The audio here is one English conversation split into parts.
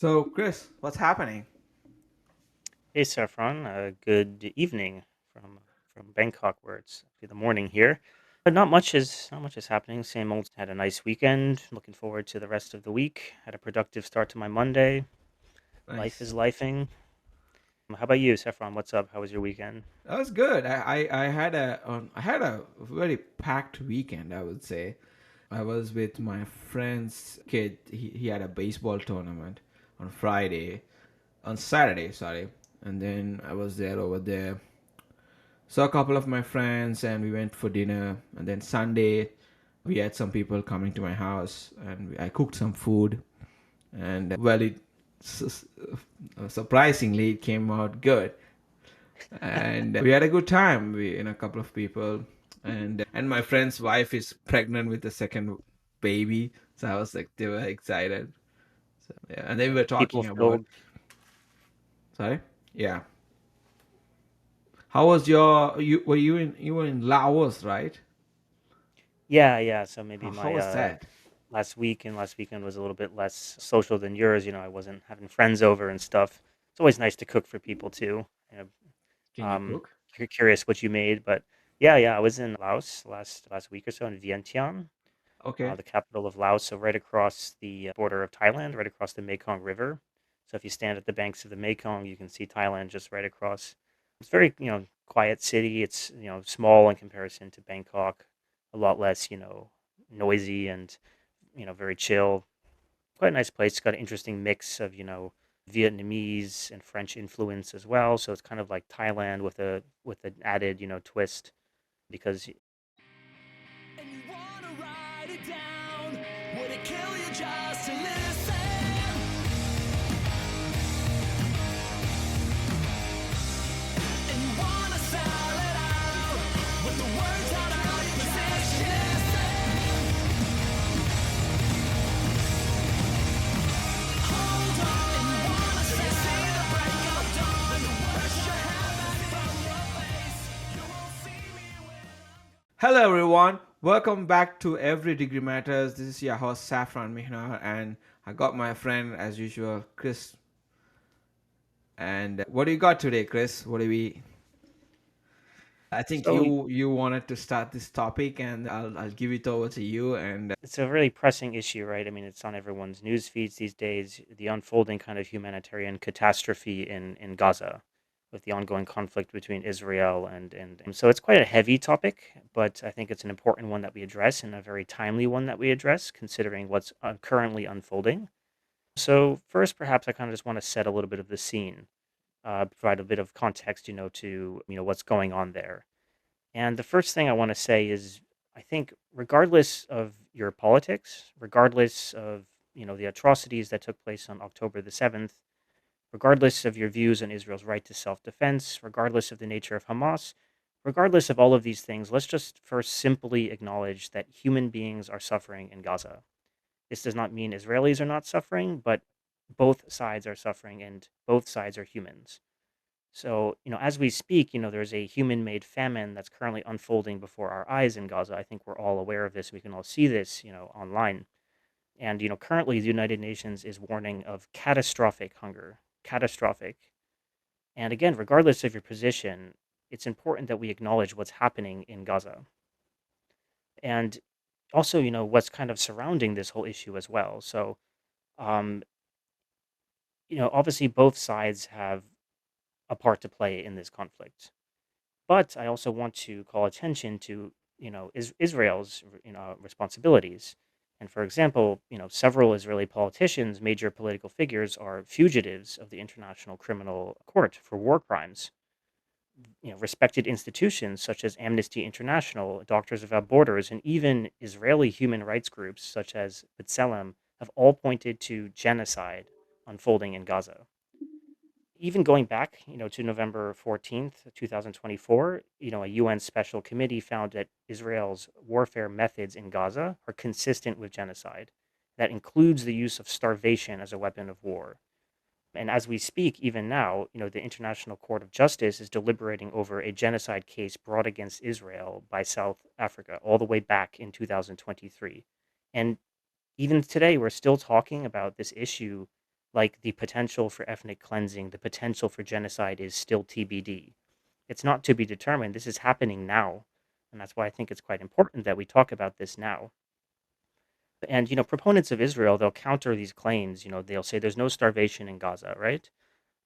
So, Chris, what's happening? Hey, Saffron. Good evening from Bangkok, where it's actually the morning here. But not much is happening. Same old. Had a nice weekend. Looking forward to the rest of the week. Had a productive start to my Monday. Life Nice. is lifing. How about you, Saffron? What's up? How was your weekend? That was good. I had a very packed weekend, I would say. I was with my friend's kid. He had a baseball tournament on Friday, on Saturday, sorry. And then I was there over there. Saw a couple of my friends and we went for dinner. And then Sunday, we had some people coming to my house and I cooked some food. And well, surprisingly, it came out good. And we had a good time. A couple of people, and my friend's wife is pregnant with the second baby, so I was like, they were excited. So yeah, and then we were People talking about. filled. Sorry. Yeah. How was your? You were you were in Laos, right? Yeah, yeah. So maybe How my was that? last weekend was a little bit less social than yours. I wasn't having friends over and stuff. It's always nice to cook for people too. You know, Can you cook? Curious what you made, but yeah, I was in Laos last week or so in Vientiane, Okay. the capital of Laos, so right across the border of Thailand, right across the Mekong River. So if you stand at the banks of the Mekong, you can see Thailand just right across. It's very, quiet city. It's, small in comparison to Bangkok, a lot less, noisy and, very chill. Quite a nice place. It's got an interesting mix of, Vietnamese and French influence as well. So it's kind of like Thailand with an added, twist because And you wanna write it down. Would it kill you just to listen? And you wanna sell it out with the words out of your position. Hold on. And you wanna see the break of dawn. Brush your hair back from your face. You won't see me when Hello, everyone. Welcome back to Every Degree Matters. This is your host Saffran Mihnar, and I got my friend as usual, Chris. And what do you got today, Chris? What do we? I think so you wanted to start this topic, and I'll give it over to you. And it's a really pressing issue, right? I mean, it's on everyone's news feeds these days, the unfolding kind of humanitarian catastrophe in Gaza with the ongoing conflict between Israel and so it's quite a heavy topic, but I think it's an important one that we address and a very timely one that we address considering what's currently unfolding. So first, perhaps I kind of just want to set a little bit of the scene, provide a bit of context, to what's going on there. And the first thing I want to say is I think regardless of your politics, regardless of, the atrocities that took place on October the 7th, regardless of your views on Israel's right to self-defense, regardless of the nature of Hamas, regardless of all of these things, let's just first simply acknowledge that human beings are suffering in Gaza. This does not mean Israelis are not suffering, but both sides are suffering and both sides are humans. So, as we speak, there's a human made famine that's currently unfolding before our eyes in Gaza. I think we're all aware of this. We can all see this, online. And, currently the United Nations is warning of catastrophic hunger, catastrophic. And again, regardless of your position, it's important that we acknowledge what's happening in Gaza. And also, what's kind of surrounding this whole issue as well. So, um, obviously both sides have a part to play in this conflict. But I also want to call attention to, Israel's, responsibilities. And for example, several Israeli politicians, major political figures, are fugitives of the International Criminal Court for war crimes. Respected institutions such as Amnesty International, Doctors Without Borders, and even Israeli human rights groups such as B'Tselem have all pointed to genocide unfolding in Gaza. Even going back, to November 14th, 2024, a UN special committee found that Israel's warfare methods in Gaza are consistent with genocide. That includes the use of starvation as a weapon of war. And as we speak, even now, the International Court of Justice is deliberating over a genocide case brought against Israel by South Africa all the way back in 2023. And even today, we're still talking about this issue like the potential for ethnic cleansing, the potential for genocide is still TBD. It's not to be determined. This is happening now. And that's why I think it's quite important that we talk about this now. And, proponents of Israel, they'll counter these claims. They'll say there's no starvation in Gaza, right?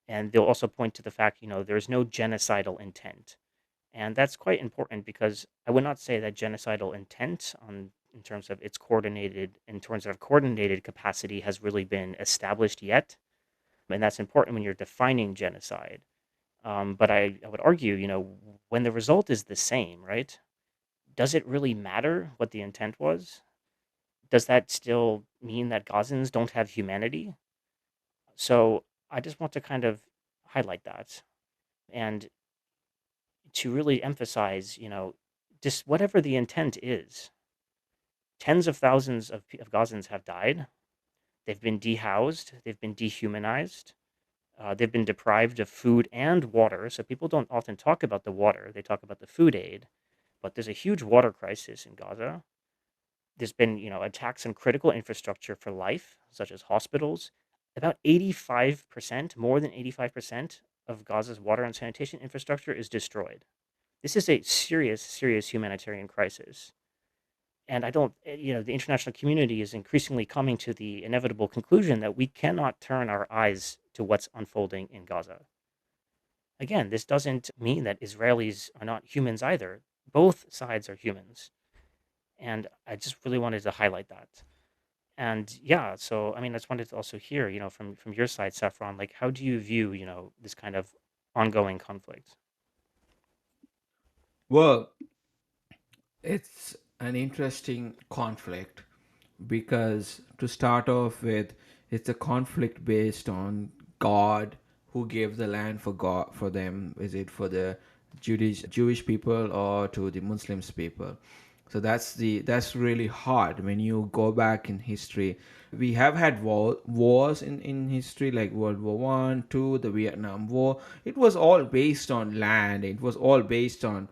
And they'll also point to the fact, there's no genocidal intent. And that's quite important because I would not say that genocidal intent in terms of coordinated capacity has really been established yet. And that's important when you're defining genocide. But I would argue, when the result is the same, right? Does it really matter what the intent was? Does that still mean that Gazans don't have humanity? So I just want to kind of highlight that and to really emphasize, just whatever the intent is, tens of thousands of Gazans have died. They've been dehoused. They've been dehumanized. They've been deprived of food and water. So people don't often talk about the water. They talk about the food aid. But there's a huge water crisis in Gaza. There's been, attacks on critical infrastructure for life, such as hospitals. About 85%, more than 85% of Gaza's water and sanitation infrastructure is destroyed. This is a serious, serious humanitarian crisis. And I don't, the international community is increasingly coming to the inevitable conclusion that we cannot turn our eyes to what's unfolding in Gaza. Again, this doesn't mean that Israelis are not humans either. Both sides are humans. And I just really wanted to highlight that. And yeah, so I mean, I just wanted to also hear, from your side, Saffron, like how do you view, this kind of ongoing conflict? Well, it's an interesting conflict because to start off with, it's a conflict based on God who gave the land for God for them. Is it for the Jewish people or to the Muslims people? So that's really hard when you go back in history. We have had wars in history like World War One, Two, the Vietnam War. It was all based on land. It was all based on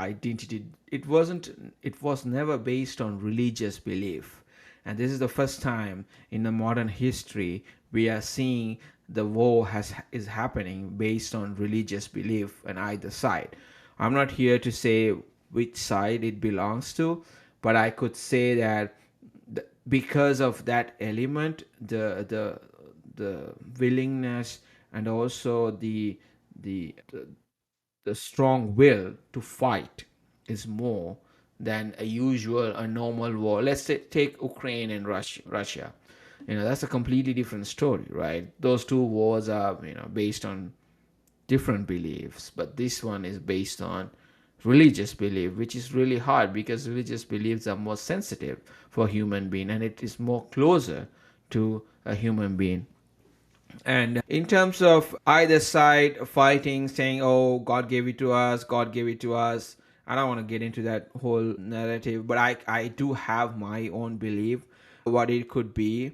identity. It was never based on religious belief. And this is the first time in the modern history we are seeing the war is happening based on religious belief on either side. I'm not here to say which side it belongs to, but I could say that because of that element, the willingness and also the strong will to fight is more than a normal war. Let's say, take Ukraine and Russia. That's a completely different story, right? Those two wars are based on different beliefs, but this one is based on religious belief, which is really hard because religious beliefs are more sensitive for human being and it is more closer to a human being. And in terms of either side fighting, saying, oh, God gave it to us, God gave it to us, I don't want to get into that whole narrative, but I do have my own belief what it could be,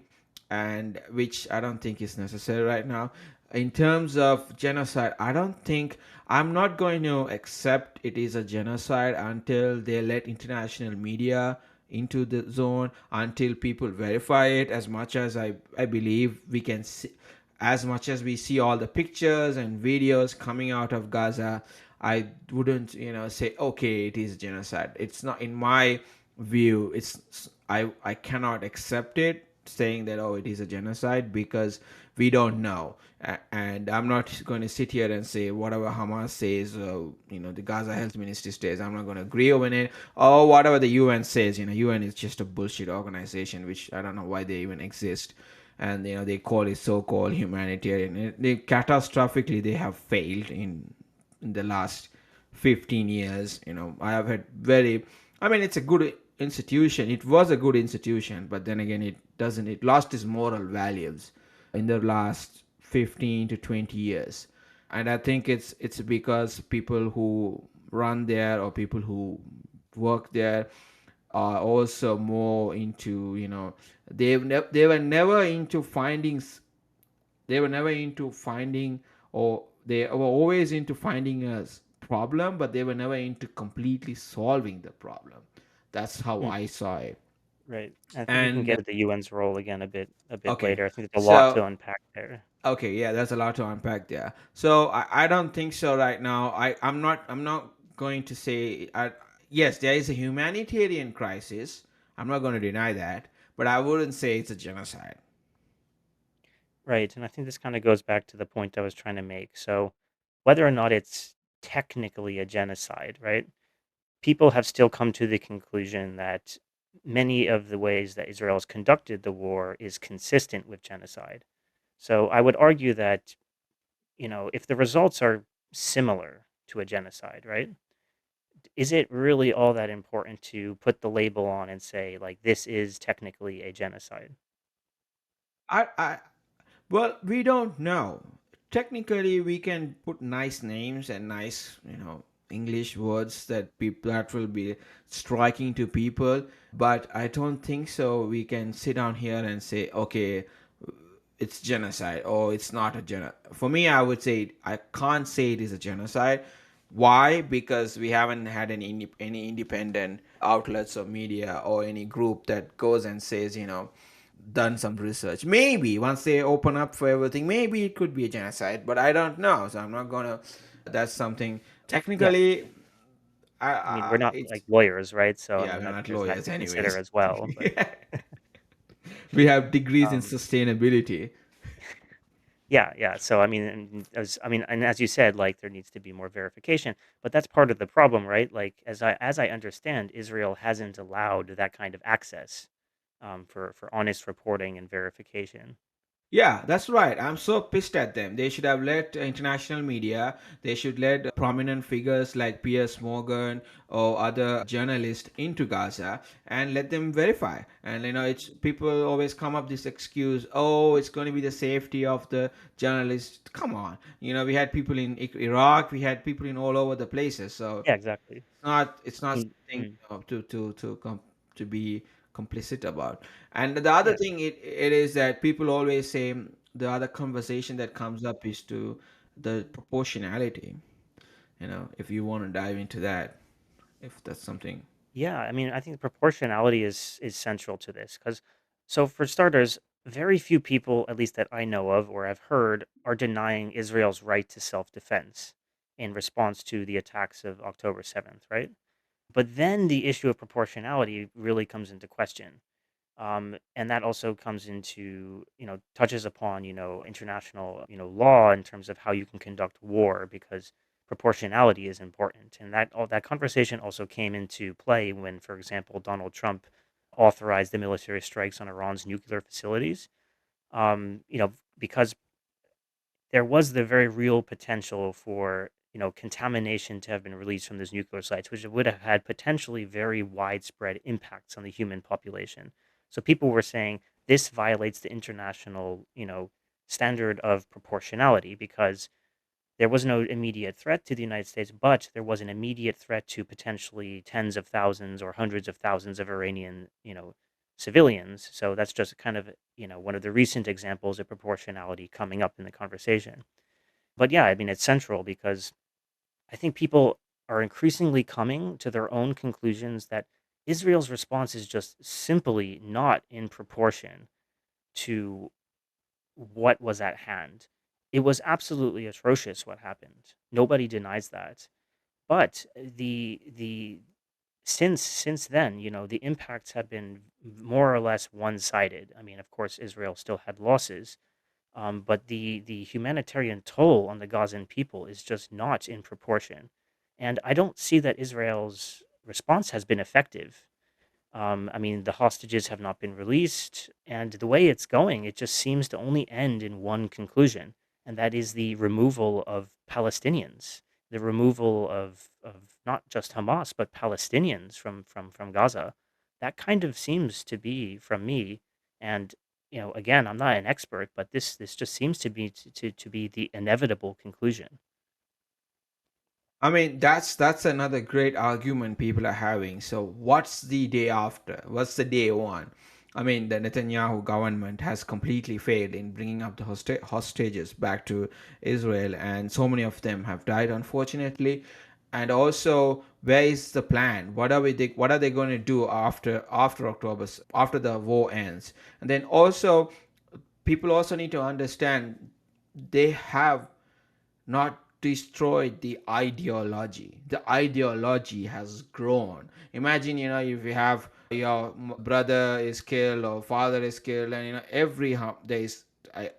and which I don't think is necessary right now. In terms of genocide, I'm not going to accept it is a genocide until they let international media into the zone, until people verify it. As much as I believe we can see, as much as we see all the pictures and videos coming out of Gaza, I wouldn't, say, okay, it is genocide. It's not in my view. I cannot accept it saying that, oh, it is a genocide, because we don't know. And I'm not going to sit here and say whatever Hamas says, the Gaza Health Ministry says, I'm not going to agree with it, or whatever the UN says. UN is just a bullshit organization, which I don't know why they even exist. And they call it so-called humanitarian. They catastrophically they have failed in the last 15 years. I have had it's a good institution. It was a good institution, but then again, it lost its moral values in the last 15 to 20 years. And I think it's because people who run there or people who work there are also more into, they were never into findings. They were never into finding, or they were always into finding a problem, but they were never into completely solving the problem. That's how Hmm. I saw it. Right. I think we can And get to the UN's role again a bit okay, later. I think there's a lot so to unpack there. okay, yeah, there's a lot to unpack there. So I don't think so right now. I'm not going to say yes, there is a humanitarian crisis. I'm not going to deny that, but I wouldn't say it's a genocide. Right. And I think this kind of goes back to the point I was trying to make. So whether or not it's technically a genocide, right? People have still come to the conclusion that many of the ways that Israel has conducted the war is consistent with genocide. So I would argue that, if the results are similar to a genocide, right? Is it really all that important to put the label on and say, like, this is technically a genocide? I Well, we don't know. Technically, we can put nice names and nice, English words that people that will be striking to people, but I don't think so. We can sit down here and say, okay, it's genocide or it's not a genocide. For me, I would say I can't say it is a genocide. Why? Because we haven't had any independent outlets or media or any group that goes and says, done some research. Maybe once they open up for everything, maybe it could be a genocide, but I don't know. So I'm not gonna. That's something Yeah. technically. I mean, we're not It's like lawyers, right? So, I yeah. mean, We're not there's that lawyers, to consider anyways. as well. But We have degrees in um, sustainability. yeah, yeah. So, I mean, and as you said, like there needs to be more verification, but that's part of the problem, right? Like as I understand, Israel hasn't allowed that kind of access for honest reporting and verification. Yeah, that's right. I'm so pissed at them. They should have let international media, they should let prominent figures like Piers Morgan or other journalists into Gaza and let them verify. And it's people always come up this excuse, oh, it's going to be the safety of the journalists. Come on. We had people in Iraq, we had people in all over the places. So Yeah, exactly. it's not Mm, something mm, to be complicit about. And the other yeah. thing it is that people always say the other conversation that comes up is to the proportionality. If you want to dive into that, if that's something. Yeah, I mean, I think proportionality is central to this because, so for starters, very few people, at least that I know of or have heard, are denying Israel's right to self-defense in response to the attacks of October 7th, right? But then the issue of proportionality really comes into question. And that also comes into, touches upon, international, law in terms of how you can conduct war because proportionality is important. And that conversation also came into play when, for example, Donald Trump authorized the military strikes on Iran's nuclear facilities. Because there was the very real potential for contamination to have been released from those nuclear sites, which would have had potentially very widespread impacts on the human population. So people were saying this violates the international standard of proportionality because there was no immediate threat to the United States, but there was an immediate threat to potentially tens of thousands or hundreds of thousands of Iranian, civilians. So that's just kind of, one of the recent examples of proportionality coming up in the conversation. But yeah, I mean, it's central because I think people are increasingly coming to their own conclusions that Israel's response is just simply not in proportion to what was at hand. It was absolutely atrocious what happened. Nobody denies that. But the since then, the impacts have been more or less one-sided. I mean, of course, Israel still had losses, but the humanitarian toll on the Gazan people is just not in proportion. And I don't see that Israel's response has been effective. I mean, the hostages have not been released, and the way it's going, it just seems to only end in one conclusion, and that is the removal of Palestinians, the removal of not just Hamas but Palestinians from Gaza. That kind of seems to be from me, and again, I'm not an expert, but this just seems to be to be the inevitable conclusion. I mean, that's another great argument people are having. So, what's the day after? What's the day one? I mean, the Netanyahu government has completely failed in bringing up the hostages back to Israel, and so many of them have died, unfortunately. and also where is the plan, what are they going to do after October, after the war ends. And then also people also need to understand they have not destroyed the ideology. The ideology has grown. Imagine, if you have your brother is killed or father is killed, and every there is.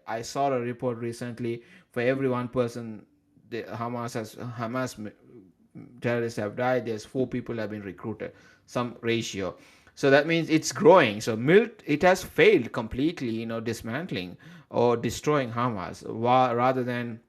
I saw a report recently, for every one person the Hamas terrorists have died, there's 4 people have been recruited, some ratio. So that means it's growing. So it has failed completely, dismantling or destroying Hamas, rather than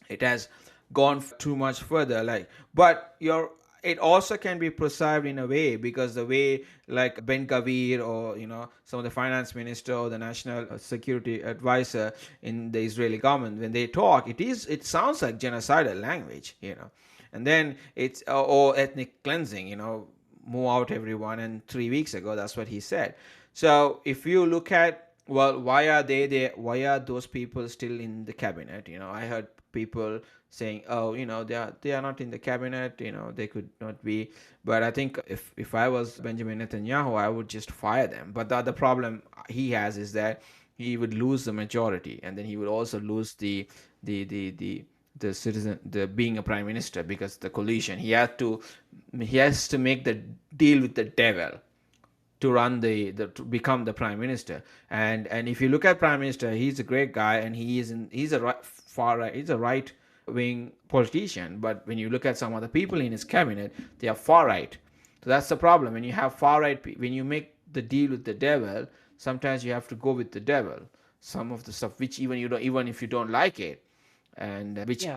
it has gone too much further. Like, but it also can be perceived in a way, because the way, like Ben Gavir, or some of the finance minister or the national security advisor in the Israeli government, when they talk, it sounds like genocidal language, and then it's or ethnic cleansing, move out everyone. And 3 weeks ago, that's what he said. So if you look at, well, why are they there? Why are those people still in the cabinet? I heard people saying, oh, they are not in the cabinet, they could not be. But I think if I was Benjamin Netanyahu, I would just fire them. But the other problem he has is that he would lose the majority, and then he would also lose the the citizen, the being a prime minister, because the coalition, he has to make the deal with the devil to run to become the prime minister. And if you look at prime minister, he's a great guy, and he's a far right, he's a right wing politician. But when you look at some other people in his cabinet, they are far right. So that's the problem. When you have far right, when you make the deal with the devil, sometimes you have to go with the devil. Some of the stuff which even if you don't like it, and which Yeah.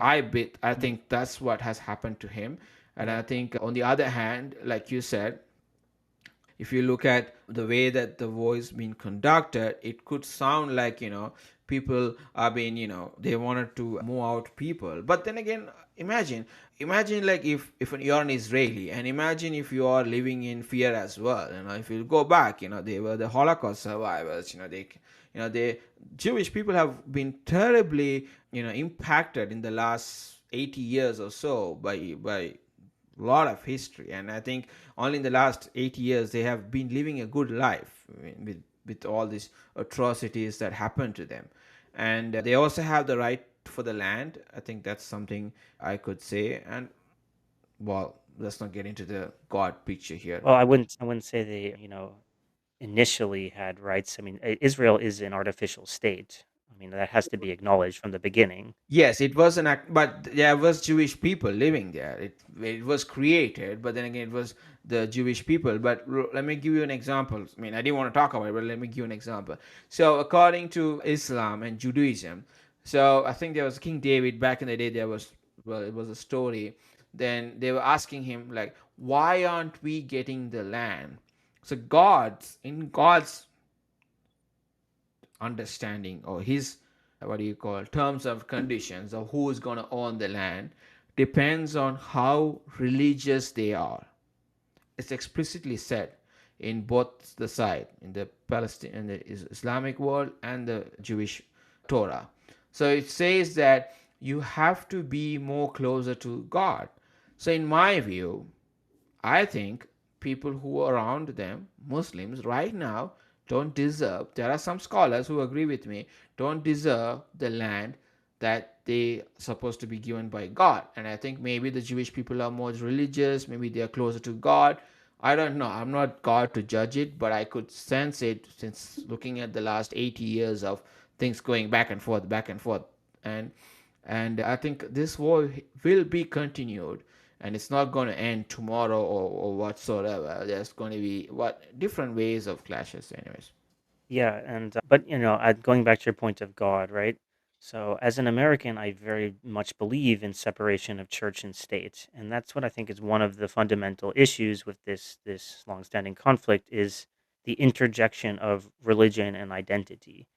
I think that's what has happened to him. And Yeah. I think, on the other hand, like you said, if you look at the way that the war is being conducted, it could sound like, people are being, they wanted to move out people. But then again, imagine like if you're an Israeli, and imagine if you are living in fear as well. If you go back, they were the Holocaust survivors. They Jewish people have been terribly, impacted in the last 80 years or so by lot of history. And I think only in the last 8 years they have been living a good life, with all these atrocities that happened to them. And they also have the right for the land. I think that's something I could say. And, well, let's not get into the God picture here. Well, I wouldn't say they, initially had rights. I mean, Israel is an artificial state. I mean, that has to be acknowledged from the beginning. Yes, it was an act, but there was Jewish people living there. It was created, but then again, it was the Jewish people. But let me give you an example. I mean, I didn't want to talk about it, but let me give you an example. So, according to Islam and Judaism, so I think there was King David back in the day. There was, well, it was a story. Then they were asking him, like, why aren't we getting the land? So God's understanding, or his, what do you call, terms of conditions of who is going to own the land, depends on how religious they are. It's explicitly said in both the side, in the Palestinian, in the Islamic world and the Jewish Torah. So it says that you have to be more closer to God. So in my view, I think people who are around them, Muslims, right now, don't deserve, there are some scholars who agree with me, don't deserve the land that they supposed to be given by God. And I think maybe the Jewish people are more religious, maybe they are closer to God. I don't know. I'm not God to judge it, but I could sense it since looking at the last 80 years of things going back and forth, back and forth. And I think this war will be continued, and it's not going to end tomorrow, or whatsoever. There's going to be different ways of clashes, anyways. Yeah, and but going back to your point of God, right? So as an American, I very much believe in separation of church and state, and that's what I think is one of the fundamental issues with this longstanding conflict is the interjection of religion and identity.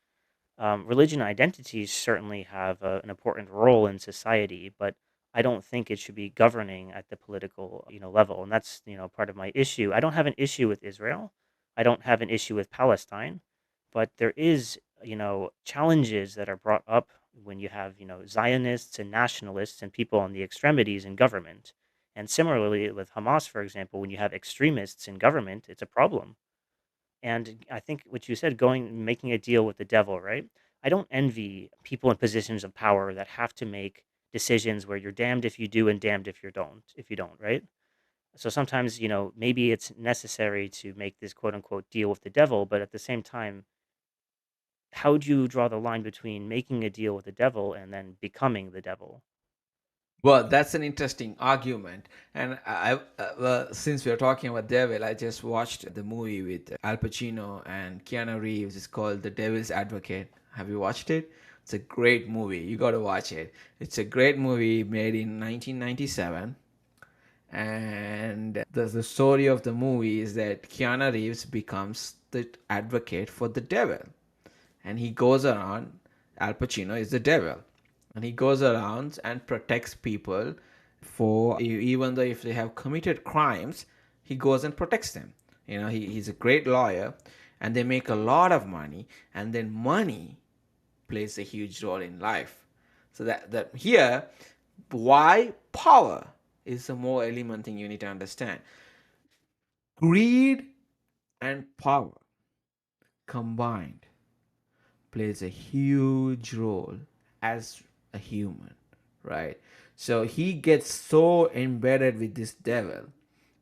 Religion and identities certainly have an important role in society, but I don't think it should be governing at the political, level. And that's, part of my issue. I don't have an issue with Israel. I don't have an issue with Palestine, but there is, challenges that are brought up when you have, Zionists and nationalists and people on the extremities in government. And similarly with Hamas, for example, when you have extremists in government, it's a problem. And I think what you said, making a deal with the devil, right? I don't envy people in positions of power that have to make decisions where you're damned if you do and damned if you don't, right? So sometimes, maybe it's necessary to make this quote unquote deal with the devil, but at the same time, how do you draw the line between making a deal with the devil and then becoming the devil? Well, that's an interesting argument. And well, since we're talking about devil, I just watched the movie with Al Pacino and Keanu Reeves. It's called The Devil's Advocate. Have you watched it? It's a great movie. You got to watch it. It's a great movie made in 1997. And the story of the movie is that Keanu Reeves becomes the advocate for the devil. And he goes around, Al Pacino is the devil, and he goes around and protects people for, even though if they have committed crimes, he goes and protects them. He's a great lawyer, and they make a lot of money, and then money plays a huge role in life. So that here, why power is the more element thing you need to understand. Greed and power combined plays a huge role as a human, right? So he gets so embedded with this devil,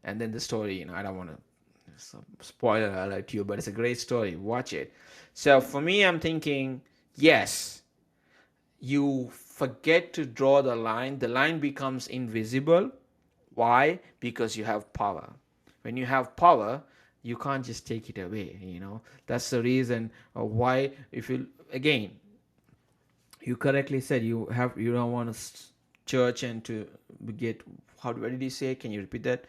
and then the story, I don't want to spoiler alert you, but it's a great story. Watch it. So for me, I'm thinking, yes, you forget to draw the line. The line becomes invisible. Why? Because you have power. When you have power, you can't just take it away. That's the reason why, if you, again, you correctly said you don't want a church and to get, what did you say? Can you repeat that?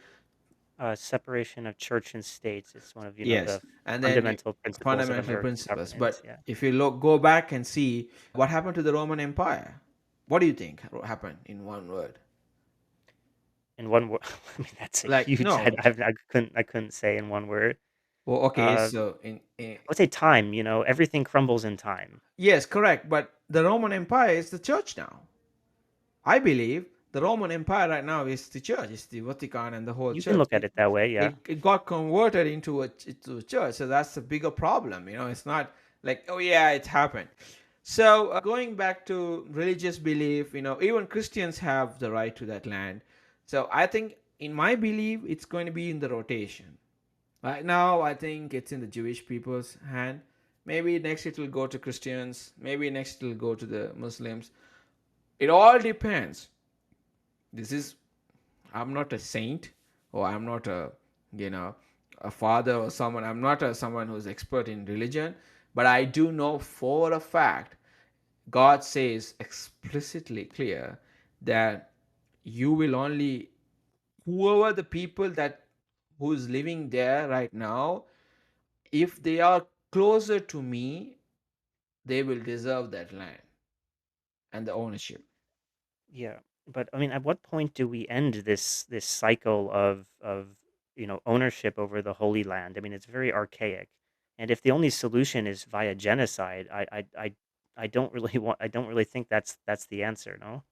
Separation of church and states is one of Yes, the and then fundamental principles of fundamental American principles. governance. But Yeah. if you go back and see what happened to the Roman Empire, what do you think happened in one word? In one word, I mean that's a Like, huge. no. I couldn't say in one word. Well, okay, Uh, so I would say time. Everything crumbles in time. yes, correct. But the Roman Empire is the church now. I believe the Roman Empire right now is the church. It's the Vatican and the whole You can church. look at it that way. Yeah. It got converted into a church. So that's a bigger problem. It's not like, oh yeah, it happened. So going back to religious belief, even Christians have the right to that land. So I think, in my belief, it's going to be in the rotation. Right now, I think it's in the Jewish people's hand. Maybe next it will go to Christians. Maybe next it will go to the Muslims. It all depends. This is, I'm not a saint, or I'm not you know a father or someone. I'm not someone who's expert in religion, but I do know for a fact God says explicitly clear that you will only, whoever the people that who's living there right now, if they are closer to me, they will deserve that land and the ownership. Yeah, but I mean, at what point do we end this cycle of ownership over the Holy Land? I mean, it's very archaic, and if the only solution is via genocide, I don't really think that's the answer. No.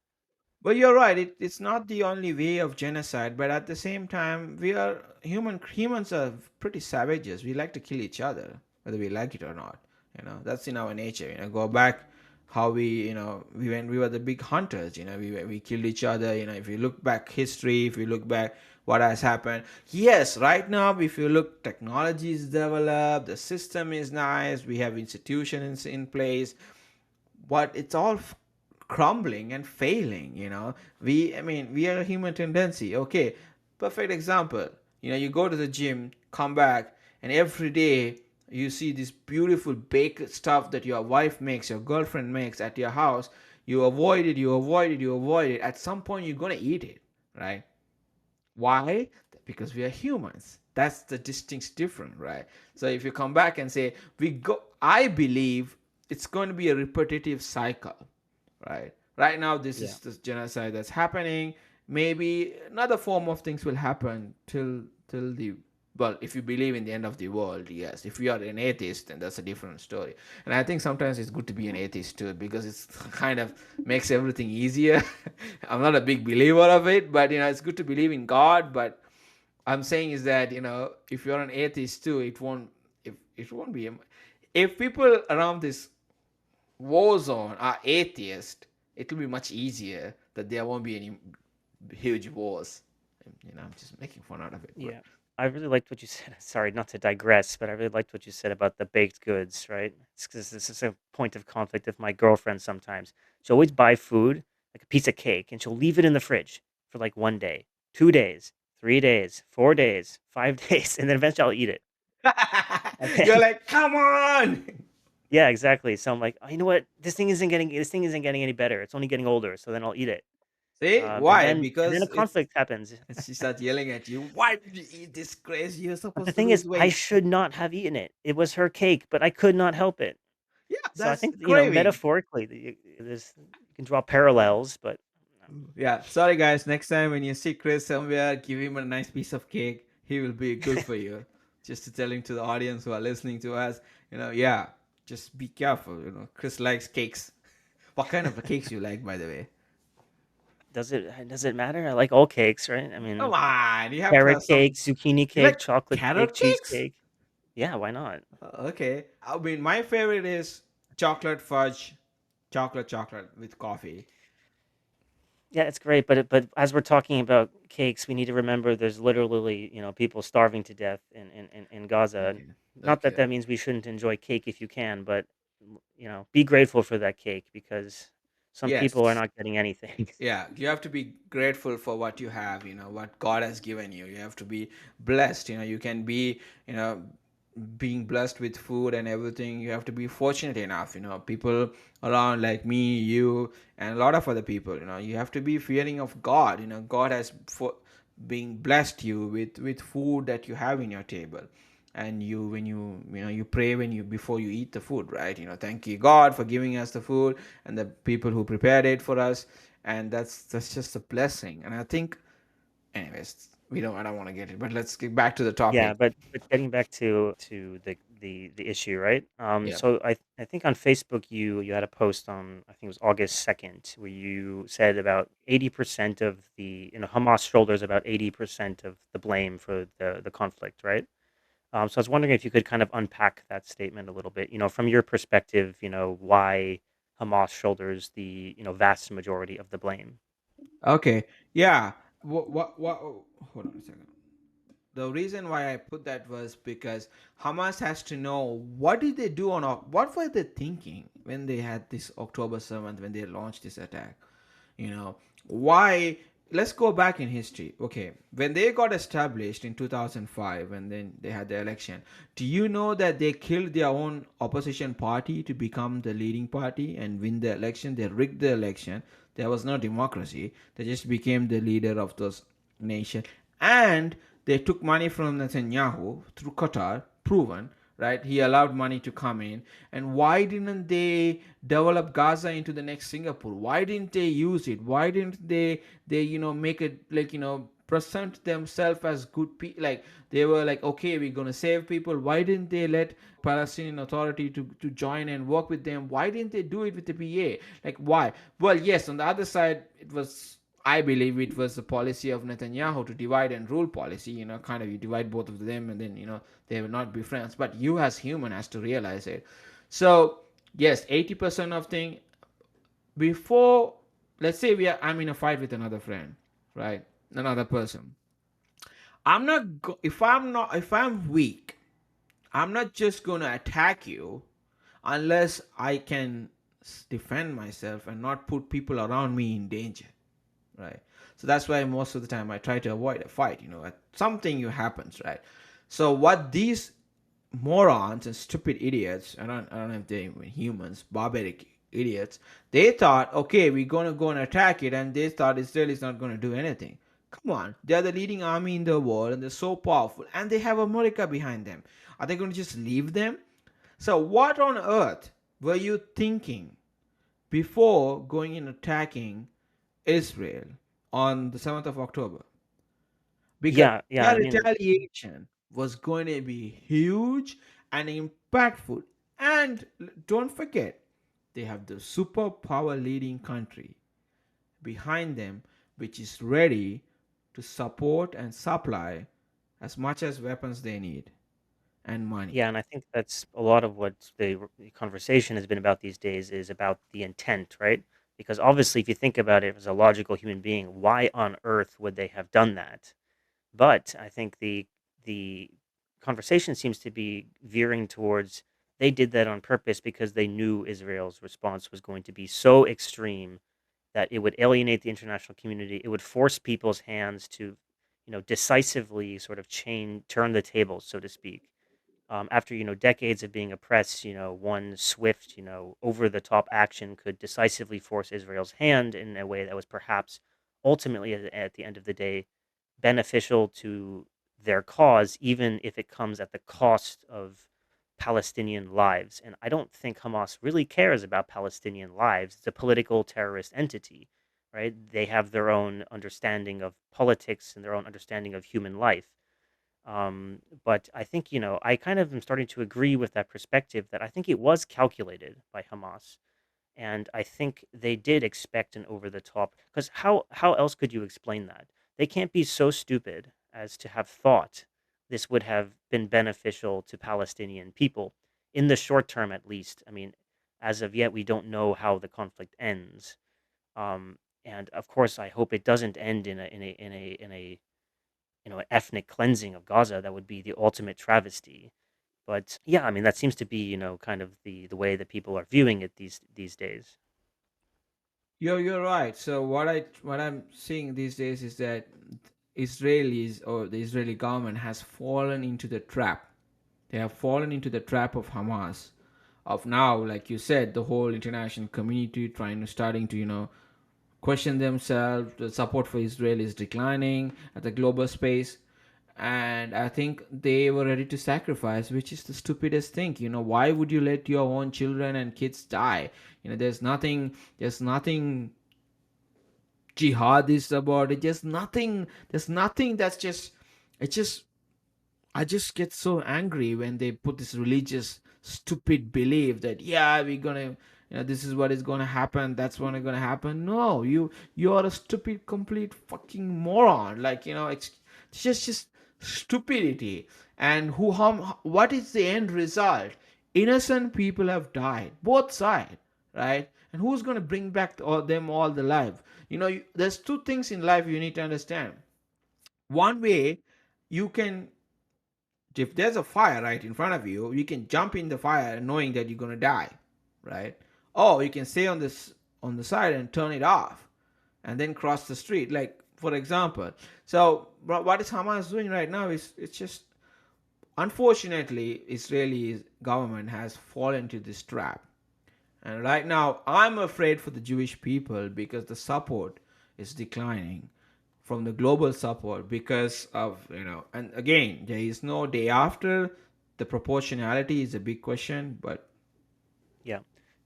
But you're right. It's not the only way of genocide, but at the same time, we are humans are pretty savages. We like to kill each other, whether we like it or not. That's in our nature. Go back how we were the big hunters. We killed each other. If you look back history, if you look back what has happened. Yes, right now, if you look, technology is developed, the system is nice, we have institutions in place, but it's all crumbling and failing. We are a human tendency. Okay, perfect example. You go to the gym, come back, and every day you see this beautiful baked stuff that your wife makes, your girlfriend makes at your house. You avoid it, you avoid it, you avoid it. At some point you're gonna eat it, right? Why? Because we are humans. That's the distinct difference, right? So if you come back and say, I believe it's going to be a repetitive cycle, right? Right now, this Yeah. is the genocide that's happening. Maybe another form of things will happen till the Well, if you believe in the end of the world, yes. If you are an atheist, then that's a different story. And I think sometimes it's good to be an atheist too, because it's kind of makes everything easier. I'm not a big believer of it, but it's good to believe in God. But I'm saying is that if you're an atheist too, it won't be. If people around this war zone are atheist, it will be much easier that there won't be any huge wars. I'm just making fun out of it, but Yeah. I really liked what you said. Sorry, not to digress, but I really liked what you said about the baked goods, right? It's because this is a point of conflict with my girlfriend sometimes. She'll always buy food, like a piece of cake, and she'll leave it in the fridge for like 1 day, 2 days, 3 days, 4 days, 5 days, and then eventually I'll eat it. And then, you're like, come on. yeah, exactly. So I'm like, oh, you know what? This thing isn't getting any better. It's only getting older. So then I'll eat it. See And why? then a Because conflict happens. and she starts yelling at you. Why did you eat this crazy? You're But the supposed to thing lose is, I weight. should not have eaten it. It was her cake, but I could not help it. Yeah, So I that's think, craving. metaphorically, you can draw parallels, but Yeah, sorry guys. Next time when you see Chris somewhere, give him a nice piece of cake. He will be good for you. Just to telling to the audience who are listening to us, yeah, just be careful. Chris likes cakes. What kind of cakes you like, by the way? does it matter? I like all cakes, right? I Come mean, on, you have to carrot have cake, some. zucchini You cake, like chocolate cake, carrot cakes? cheesecake. Yeah, why not? Okay. I mean, my favorite is chocolate fudge, chocolate with coffee. Yeah, it's great, but as we're talking about cakes, we need to remember there's literally, people starving to death in Gaza. Okay. Not that Okay. that means we shouldn't enjoy cake if you can, but be grateful for that cake because some people are Yes. not getting anything. Yeah, you have to be grateful for what you have, what God has given you. You have to be blessed. You can be, you know, being blessed with food and everything. You have to be fortunate enough. People around like me, you, and a lot of other people. You have to be fearing of God. God has being blessed you with food that you have in your table. And you when you pray when you before you eat the food, right? Thank you God for giving us the food and the people who prepared it for us. And that's just a blessing. And I think, anyways, I don't want to get it, but let's get back to the Yeah, topic. but getting back to the issue, right? Yeah. So I think on Facebook you had a post on, I think it was August 2nd, where you said about 80% of Hamas shoulders about 80% of the blame for the conflict, right? So I was wondering if you could kind of unpack that statement a little bit, from your perspective, why Hamas shoulders the vast majority of the blame. Okay. Yeah. What hold on a second. The reason why I put that was because Hamas has to know what did they do what were they thinking when they had this October 7th, when they launched this attack. you know why. Let's go back in history. Okay, when they got established in 2005 and then they had the election, do you know that they killed their own opposition party to become the leading party and win the election? They rigged the election. There was no democracy. They just became the leader of those nation. And they took money from Netanyahu through Qatar, proven, right? He allowed money to come in. And why didn't they develop Gaza into the next Singapore? Why didn't they use it? Why didn't they make it like present themselves as good people? Like they were like, okay, we're gonna save people. Why didn't they let Palestinian Authority to join and work with them? Why didn't they do it with the PA? Like why? Well, yes, on the other side, it was, I believe it was the policy of Netanyahu to divide and rule policy. Kind of you divide both of them, and then they will not be friends. But you as human has to realize it. So yes, 80% of thing before. Let's say I'm in a fight with another friend, right? Another person. I'm not. If I'm not. If I'm weak, I'm not just gonna attack you unless I can defend myself and not put people around me in danger, right? So that's why most of the time I try to avoid a fight. Something happens, right? So what these morons and stupid idiots, I don't know if they're even humans, barbaric idiots, they thought, okay, we're gonna go and attack it, and they thought Israel is not gonna do anything. Come on, they're the leading army in the world, and they're so powerful, and they have America behind them. Are they going to just leave them? So what on earth were you thinking before going and attacking Israel on the 7th of October? Because Yeah, yeah. their I mean, retaliation. was going to be huge and impactful. And don't forget, they have the superpower leading country behind them, which is ready to support and supply as much as weapons they need and money. Yeah, and I think that's a lot of what the conversation has been about these days is about the intent, right? Because obviously, if you think about it as a logical human being, why on earth would they have done that? But I think the conversation seems to be veering towards they did that on purpose because they knew Israel's response was going to be so extreme that it would alienate the international community. It would force people's hands to, decisively sort of turn the tables, so to speak. After decades of being oppressed, one swift, over the top action could decisively force Israel's hand in a way that was perhaps ultimately at the end of the day beneficial to their cause, even if it comes at the cost of Palestinian lives. And I don't think Hamas really cares about Palestinian lives. It's a political terrorist entity, right? They have their own understanding of politics and their own understanding of human life. But I think, I kind of am starting to agree with that perspective that I think it was calculated by Hamas. And I think they did expect an over the top because how else could you explain that? They can't be so stupid as to have thought this would have been beneficial to Palestinian people in the short term, at least. I mean, as of yet, we don't know how the conflict ends. Um, and of course, I hope it doesn't end in a ethnic cleansing of Gaza. That would be the ultimate travesty. But yeah, I mean, that seems to be kind of the way that people are viewing it these days. You're right. So what I'm seeing these days is that Israelis or the Israeli government has fallen into the trap. They have fallen into the trap of Hamas. Of now, like you said, the whole international community trying to starting to question themselves. The support for Israel is declining at the global space, and I think they were ready to sacrifice, which is the stupidest thing. Why would you let your own children and kids die? There's nothing jihadist about it. Just nothing. There's nothing that's just. It's just I just get so angry when they put this religious stupid belief that yeah we're gonna this is what is gonna happen, that's what is gonna happen. No, you're a stupid complete fucking moron. Like it's just stupidity. And what is the end result? Innocent people have died, both sides, right? And who's gonna bring back them all the life? There's two things in life you need to understand. One way you can, if there's a fire right in front of you, you can jump in the fire knowing that you're gonna die, right? Or you can stay on the side and turn it off, and then cross the street. Like for example, so what is Hamas doing right now is it's just unfortunately Israeli government has fallen into this trap. And right now, I'm afraid for the Jewish people because the support is declining from the global support because of, and again, there is no day after. The proportionality is a big question, but Yeah.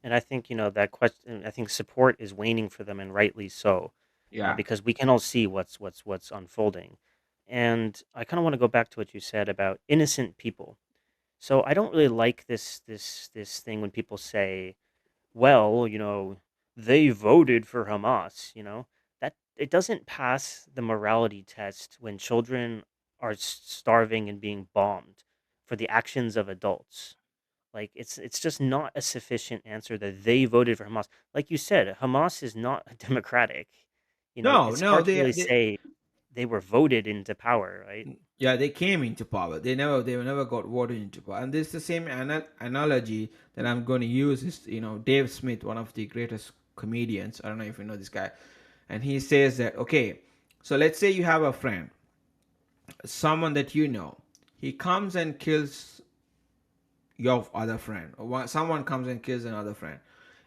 And I think, that question, I think support is waning for them and rightly so, yeah. because we can all see what's unfolding. And I kind of want to go back to what you said about innocent people. So I don't really like this thing when people say, well, they voted for Hamas, that it doesn't pass the morality test when children are starving and being bombed for the actions of adults. Like it's just not a sufficient answer that they voted for Hamas. Like you said, Hamas is not democratic. No, It's no, hard to they, really they say they were voted into power, right? yeah, they came into power. They never got voted into power. And this is the same analogy that I'm going to use is Dave Smith, one of the greatest comedians. I don't know if you know this guy, and he says that okay, so let's say you have a friend, someone that he comes and kills your other friend, or someone comes and kills another friend,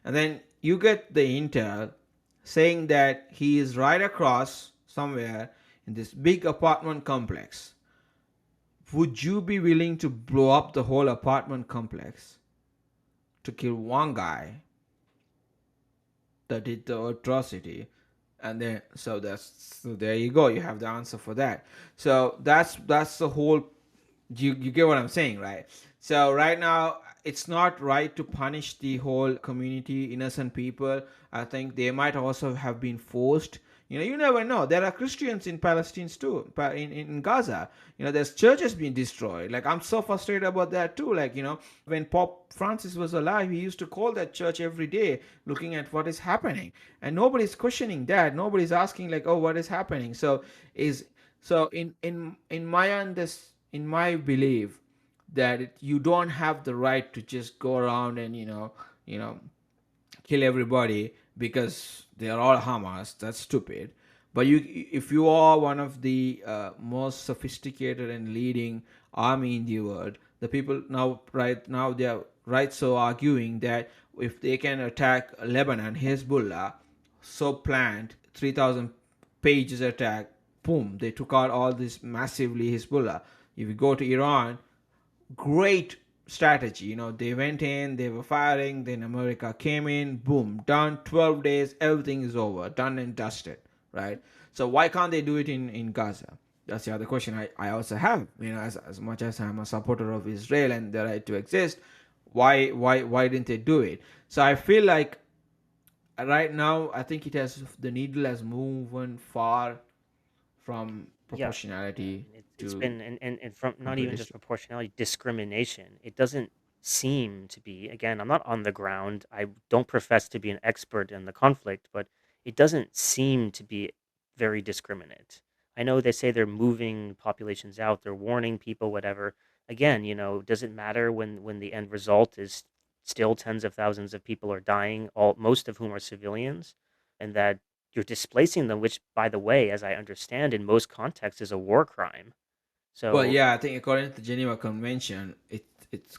and then you get the intel saying that he is right across somewhere in this big apartment complex. Would you be willing to blow up the whole apartment complex to kill one guy that did the atrocity? And then so there you go, you have the answer for that. So that's the whole You get what I'm saying, right? So right now, it's not right to punish the whole community, innocent people. I think they might also have been forced. You never know. There are Christians in Palestine too, in Gaza. There's churches being destroyed. Like, I'm so frustrated about that too. Like, when Pope Francis was alive, he used to call that church every day, looking at what is happening, and nobody's questioning that. Nobody's asking like, oh, what is happening? Is so in my belief that you don't have the right to just go around and you know kill everybody because they are all Hamas. That's stupid. But if you are one of the most sophisticated and leading army in the world, the people now right now they are right so arguing that if they can attack Lebanon, Hezbollah, so planned 3,000 pages attack, boom, they took out all this massively Hezbollah. If you go to Iran, great strategy. They went in, they were firing, then America came in, boom, done. 12 days, everything is over, done and dusted, right? So why can't they do it in Gaza? That's the other question I also have. As much as I'm a supporter of Israel and the right to exist, why didn't they do it? So I feel like right now I think it has the needle has moved far from Yeah, proportionality it's to been and from not complete even just destruction. proportionality, discrimination. It doesn't seem to be. Again, I'm not on the ground. I don't profess to be an expert in the conflict, but it doesn't seem to be very discriminate. I know they say they're moving populations out, they're warning people, whatever. Again, does it matter when the end result is still tens of thousands of people are dying, all most of whom are civilians, and that you're displacing them, which, by the way, as I understand, in most contexts, is a war crime. Well, So, yeah, I think according to the Geneva Convention, it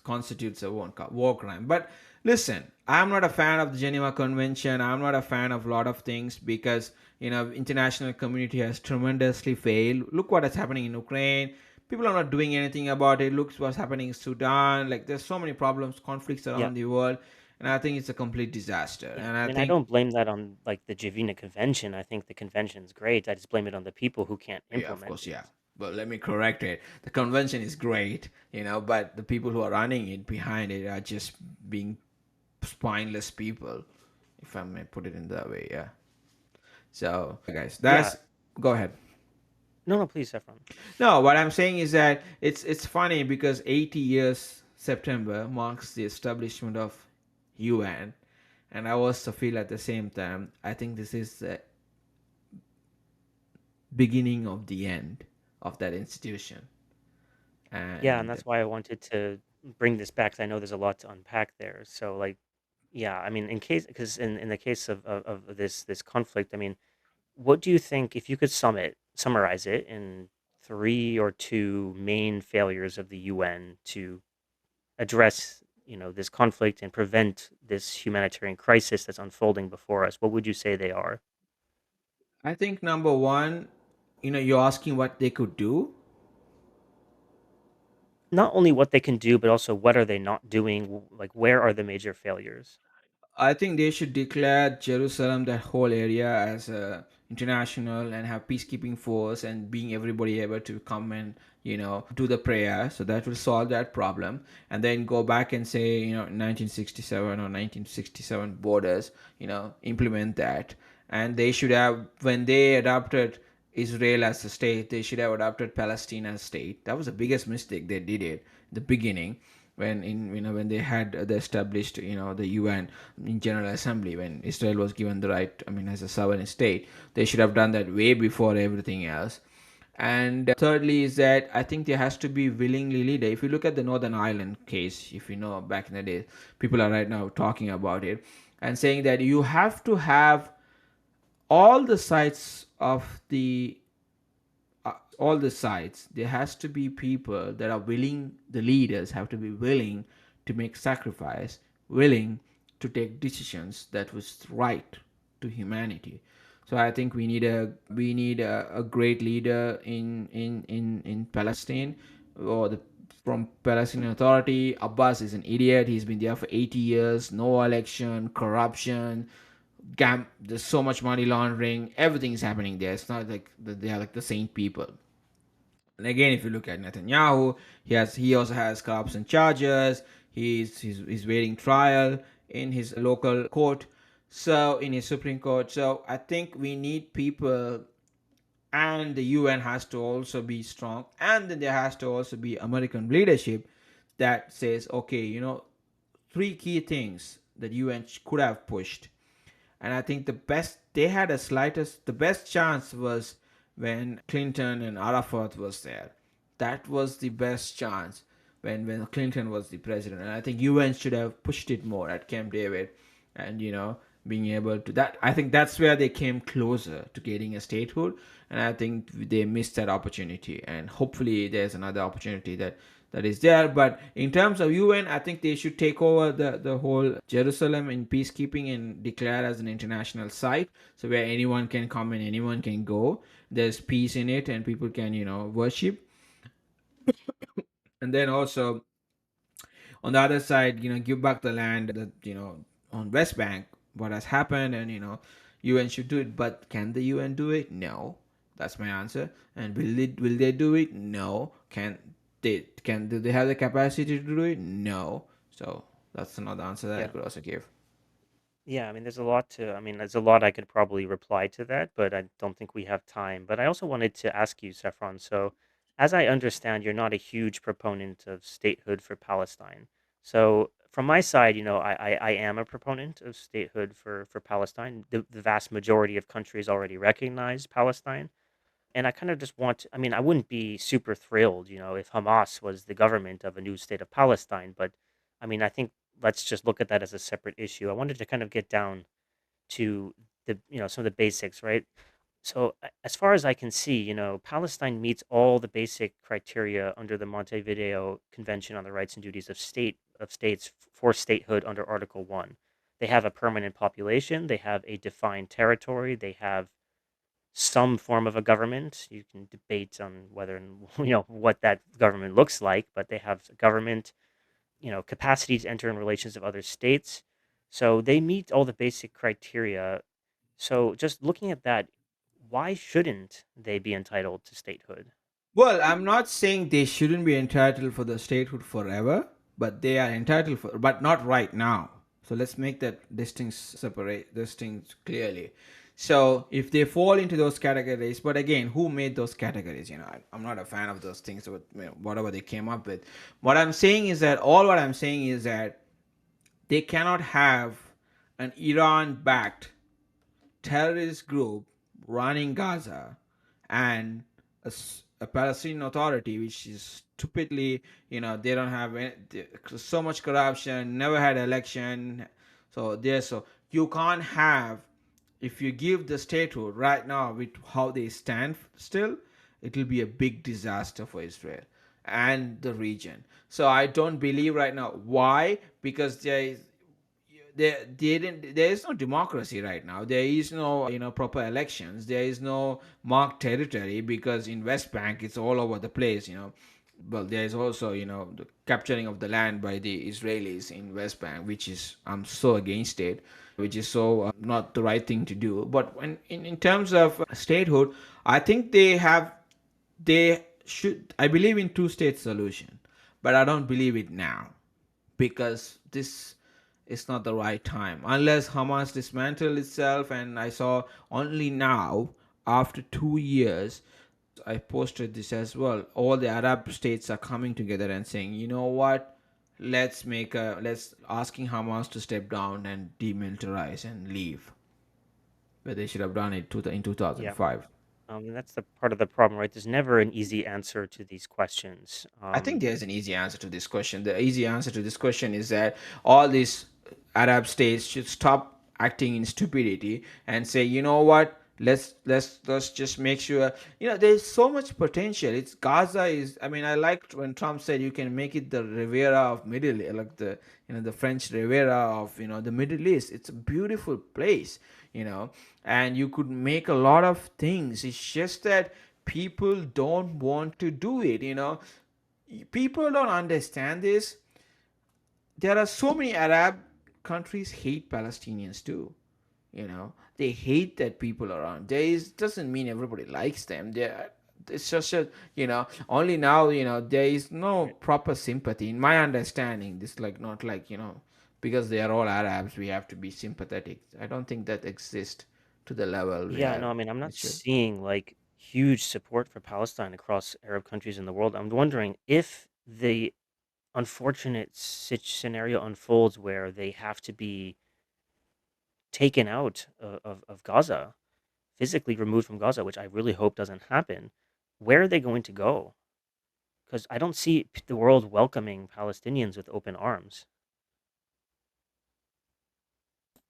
constitutes a war crime. But listen, I'm not a fan of the Geneva Convention. I'm not a fan of a lot of things because international community has tremendously failed. Look what is happening in Ukraine. People are not doing anything about it. Look what's happening in Sudan. Like, there's so many problems, conflicts yeah, around the world, and I think it's a complete disaster. yeah. And I I mean, I think, don't blame that on like the Geneva Convention. I think the convention's great. I just blame it on the people who can't yeah, of implement course, yeah. it. But let me correct it. The convention is great, but the people who are running it behind it are just being spineless people, if I may put it in that way. Yeah. So, guys, Yeah. that's go ahead. No, no, please, Saffron. No, what I'm saying is that it's funny because 80 years September marks the establishment of UN, and I also feel at the same time I think this is the beginning of the end of that institution. Yeah, and And that's why I wanted to bring this back 'cause I know there's a lot to unpack there. So, like, yeah, I mean, in case because in the case of this conflict, I mean, what do you think if you could summarize it in three or two main failures of the UN to address, this conflict and prevent this humanitarian crisis that's unfolding before us, what would you say they are? I think number one, you're asking what they could do. Not only what they can do, but also what are they not doing? Like, where are the major failures? I think they should declare Jerusalem, that whole area, as a international and have peacekeeping force and being everybody able to come and do the prayer. So that will solve that problem. And then go back and say 1967 or 1967 borders, implement that. And they should have, when they adopted Israel as a state, they should have adopted Palestine as a state. That was the biggest mistake they did it in the beginning, when they had the established the UN in General Assembly, when Israel was given the right, I mean, as a sovereign state. They should have done that way before everything else. And thirdly is that I think there has to be willingly leader. If you look at the Northern Ireland case, if you know, back in the day, people are right now talking about it and saying that you have to have all the sides of all the sides. There has to be people that are willing, the leaders have to be willing to make sacrifice, willing to take decisions that was right to humanity. So I think we need a great leader in Palestine, or the from Palestinian Authority. Abbas is an idiot. He's been there for 80 years. No election, corruption, there's so much money laundering. Everything is happening there. It's not like they are like the same people. And again, if you look at Netanyahu, he also has corruption charges. He's waiting trial in his local court, so in his Supreme Court. So I think we need people, and the UN has to also be strong, and then there has to also be American leadership that says, okay, three key things that UN could have pushed. And I think the best chance was when Clinton and Arafat was there. That was the best chance when Clinton was the president. And I think UN should have pushed it more at Camp David, and being able to that. I think that's where they came closer to getting a statehood, and I think they missed that opportunity. And hopefully, there's another opportunity that is there. But in terms of UN, I think they should take over the whole Jerusalem in peacekeeping and declare as an international site, so where anyone can come and anyone can go. There's peace in it, and people can worship. And then also on the other side, give back the land that on West Bank. What has happened, and UN should do it. But can the UN do it? No. That's my answer. And will they do it? No. Do they have the capacity to do it? No. So that's another answer that I Yeah. could also give. Yeah, I mean, there's a lot I could probably reply to that, but I don't think we have time. But I also wanted to ask you, Saffron. So, as I understand, you're not a huge proponent of statehood for Palestine. So, from my side, I am a proponent of statehood for Palestine. The vast majority of countries already recognize Palestine. And I kind of just I mean, I wouldn't be super thrilled, if Hamas was the government of a new state of Palestine. But I mean, I think let's just look at that as a separate issue. I wanted to kind of get down to some of the basics, right? So, as far as I can see, Palestine meets all the basic criteria under the Montevideo Convention on the Rights and Duties of States for statehood under Article 1. They have a permanent population, they have a defined territory, they have some form of a government. You can debate on whether what that government looks like, but they have a government, capacity to enter in relations of other states. So they meet all the basic criteria. So just looking at that, why shouldn't they be entitled to statehood? Well, I'm not saying they shouldn't be entitled for the statehood forever, but they are entitled for, but not right now. So let's make that distinct clearly. So if they fall into those categories, but again, who made those categories? I'm not a fan of those things, but whatever they came up with. What I'm saying is that they cannot have an Iran-backed terrorist group running Gaza, and a Palestinian Authority which is stupidly, they don't have so much corruption, never had election. So you can't have, if you give the statehood right now with how they stand still, it will be a big disaster for Israel and the region. So I don't believe right now. Why? Because there is no democracy right now. There is no proper elections. There is no marked territory, because in West Bank it's all over the place. Well, there is also the capturing of the land by the Israelis in West Bank, which is, I'm so against it, which is so not the right thing to do. But in terms of statehood, I think they should. I believe in two-state solution, but I don't believe it now, because this is not the right time unless Hamas dismantle itself. And I saw only now, after 2 years, I posted this as well. All the Arab states are coming together and saying, you know what? Let's asking Hamas to step down and demilitarize and leave, where they should have done it in Yeah. 2005. And that's the part of the problem, right? There's never an easy answer to these questions. I think there's an easy answer to this question. The easy answer to this question is that all these Arab states should stop acting in stupidity and say, you know what? Let's just make sure. There's so much potential. It's Gaza is. I mean, I liked when Trump said you can make it the Riviera of Middle, like the French Riviera of the Middle East. It's a beautiful place, and you could make a lot of things. It's just that people don't want to do it. People don't understand this. There are so many Arab countries hate Palestinians too. They hate that people around. There is doesn't mean everybody likes them. it's just a, only now, there is no Right. proper sympathy in my understanding. This like not like, because they are all Arabs, we have to be sympathetic. I don't think that exists to the level Yeah, where no, I mean, I'm it not should. seeing like huge support for Palestine across Arab countries in the world. I'm wondering if the unfortunate scenario unfolds where they have to be taken out of Gaza, physically removed from Gaza, which I really hope doesn't happen. Where are they going to go? Because I don't see the world welcoming Palestinians with open arms.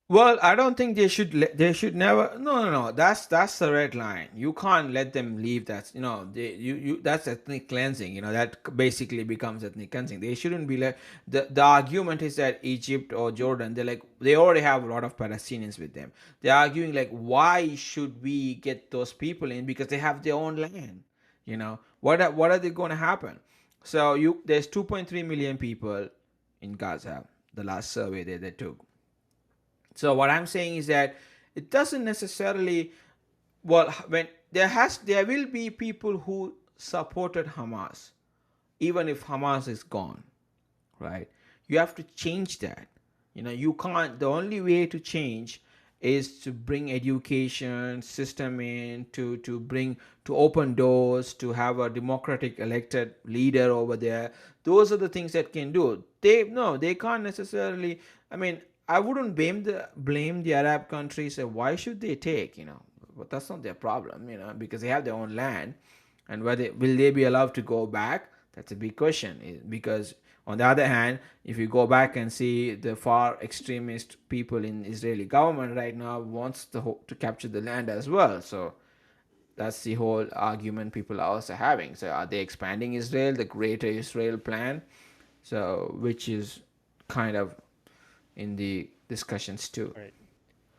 Well, I don't think they should. They should never. No, no, no. That's the red line. You can't let them leave. That's you. That's ethnic cleansing. That basically becomes ethnic cleansing. They shouldn't be let. The argument is that Egypt or Jordan, they already have a lot of Palestinians with them. They're arguing like, why should we get those people in, because they have their own land. What are they going to happen? So there's 2.3 million people in Gaza. The last survey they took. So what I'm saying is that it doesn't necessarily, well, when there will be people who supported Hamas even if Hamas is gone, right? You have to change that. You can't. The only way to change is to bring education system in, to bring, to open doors, to have a democratic elected leader over there. Those are the things that can do. They can't necessarily. I mean, I wouldn't blame the Arab countries. Why should they take? But that's not their problem. Because they have their own land, and whether will they be allowed to go back, that's a big question. Because on the other hand, if you go back and see, the far extremist people in Israeli government right now wants to capture the land as well. So that's the whole argument people are also having. So are they expanding Israel, the greater Israel plan? So which is kind of in the discussions too. Right.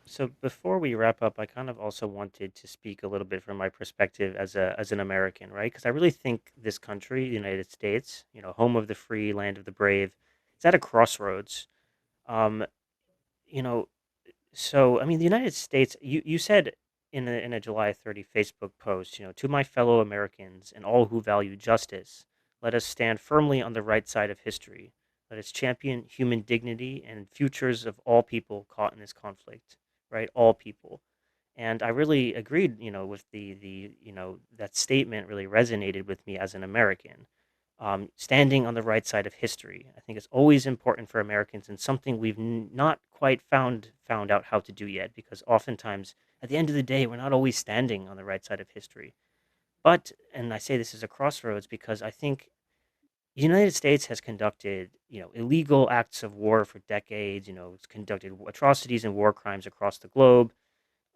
So before we wrap up, I kind of also wanted to speak a little bit from my perspective as an American, right? Because I really think this country, the United States, home of the free, land of the brave, it's at a crossroads. Um, you know, So, I mean, the United States, you said in a July 30 Facebook post, to my fellow Americans and all who value justice, let us stand firmly on the right side of history. Let us champion human dignity and futures of all people caught in this conflict, right? All people. And I really agreed, with that statement really resonated with me as an American. Standing on the right side of history. I think it's always important for Americans and something we've not quite found out how to do yet, because oftentimes at the end of the day, we're not always standing on the right side of history. But, and I say this is a crossroads because I think the United States has conducted, illegal acts of war for decades. It's conducted atrocities and war crimes across the globe.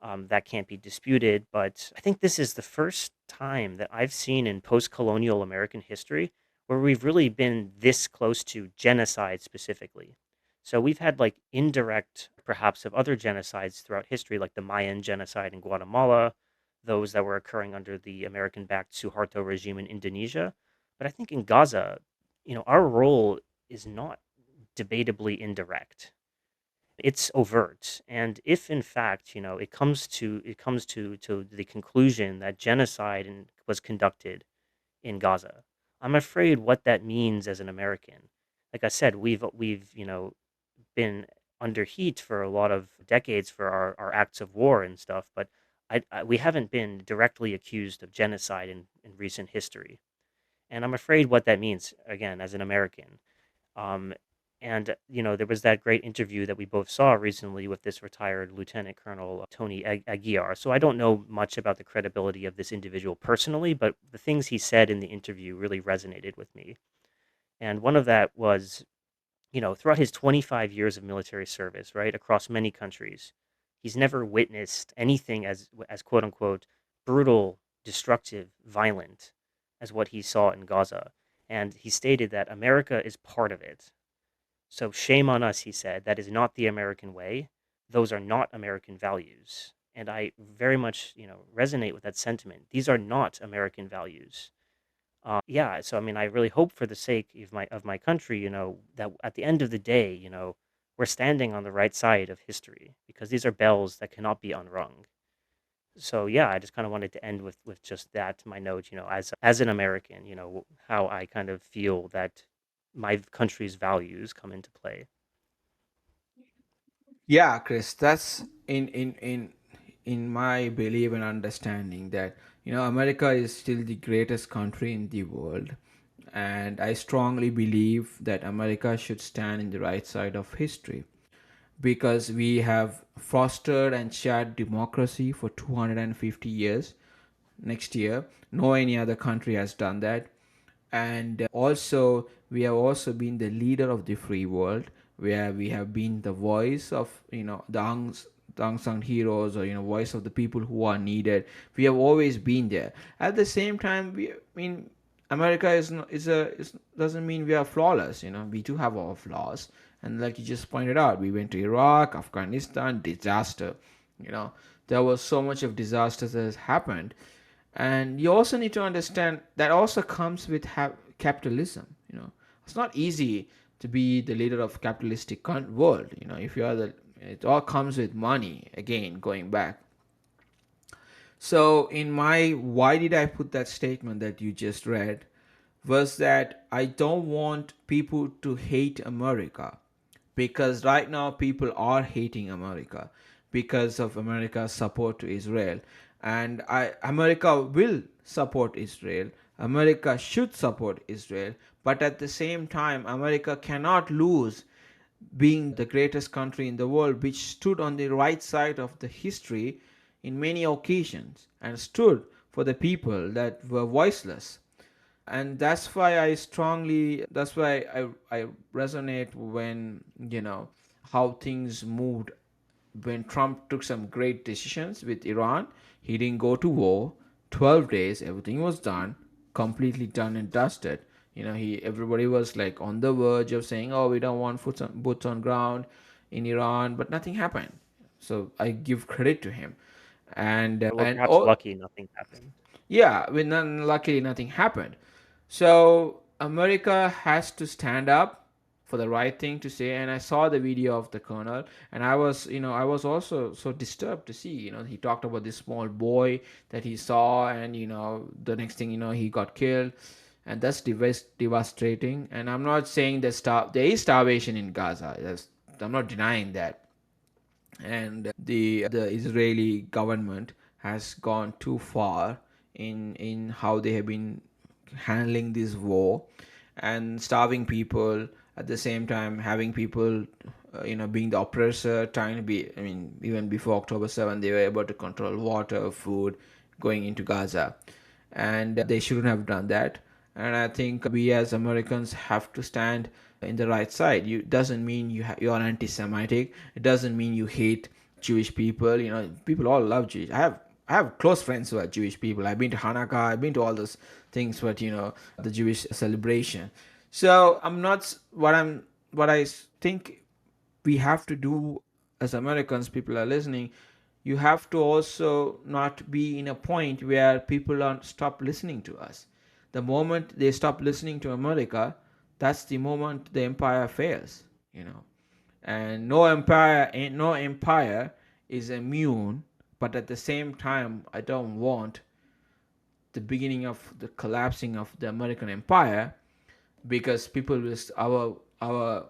That can't be disputed. But I think this is the first time that I've seen in post colonial American history where we've really been this close to genocide specifically. So we've had like indirect, perhaps, of other genocides throughout history, like the Mayan genocide in Guatemala, those that were occurring under the American backed Suharto regime in Indonesia. But I think in Gaza, our role is not debatably indirect, it's overt. And if in fact, it comes to the conclusion that genocide was conducted in Gaza, I'm afraid what that means as an American. Like I said, we've been under heat for a lot of decades for our acts of war and stuff, but we haven't been directly accused of genocide in recent history. And I'm afraid what that means, again, as an American. Um, and there was that great interview that we both saw recently with this retired Lieutenant Colonel Tony Aguiar. So I don't know much about the credibility of this individual personally, but the things he said in the interview really resonated with me. And one of that was, throughout his 25 years of military service, right, across many countries, he's never witnessed anything as quote unquote brutal, destructive, violent as what he saw in Gaza. And he stated that America is part of it. So shame on us, he said. That is not the American way. Those are not American values. And I very much, resonate with that sentiment. These are not American values. Yeah, so I mean, I really hope for the sake of my country, that at the end of the day, we're standing on the right side of history because these are bells that cannot be unrung. So yeah, I just kind of wanted to end with just that, my note, as an American, how I kind of feel that my country's values come into play. Yeah, Chris, that's in my belief and understanding that America is still the greatest country in the world, and I strongly believe that America should stand in the right side of history because we have fostered and shared democracy for 250 years. Next year, no any other country has done that. And also we have also been the leader of the free world, where we have been the voice of the unsung heroes, or voice of the people who are needed. We have always been there. At the same time, I mean, America doesn't mean we are flawless. We do have our flaws, and like you just pointed out, we went to Iraq, Afghanistan, disaster. you know there was so much of disasters that has happened. And you also need to understand that also comes with capitalism. It's not easy to be the leader of capitalistic world. If you are the It all comes with money, again, going back. So in my why did I put that statement that you just read was that I don't want people to hate America, because right now people are hating America because of America's support to Israel. And America will support Israel. America should support Israel, but at the same time, America cannot lose being the greatest country in the world, which stood on the right side of the history in many occasions and stood for the people that were voiceless. And that's why I resonate when how things moved when Trump took some great decisions with Iran. He didn't go to war. 12 days, everything was done, completely done and dusted. He everybody was like on the verge of saying, "Oh, we don't want boots on ground in Iran," but nothing happened. So I give credit to him, Or we're and perhaps oh, lucky nothing happened. yeah, luckily nothing happened. So America has to stand up for the right thing to say. And I saw the video of the colonel, and I was also so disturbed to see. He talked about this small boy that he saw, and the next thing he got killed, and that's devastating. And I'm not saying that there is starvation in Gaza. I'm not denying that. And the Israeli government has gone too far in how they have been handling this war, and starving people, at the same time having people being the oppressor, trying to be. I mean, even before October 7th, they were able to control water, food going into Gaza, and they shouldn't have done that. And I think we as Americans have to stand in the right side. You doesn't mean you're anti-Semitic. It doesn't mean you hate Jewish people. People all love Jewish. I have close friends who are Jewish people. I've been to Hanukkah. I've been to all those things, but the Jewish celebration. So I'm not what I think we have to do as Americans, people are listening, you have to also not be in a point where people are stop listening to us. The moment they stop listening to America, that's the moment the empire fails. you know and no empire is immune. But at the same time, I don't want the beginning of the collapsing of the American empire, because people will our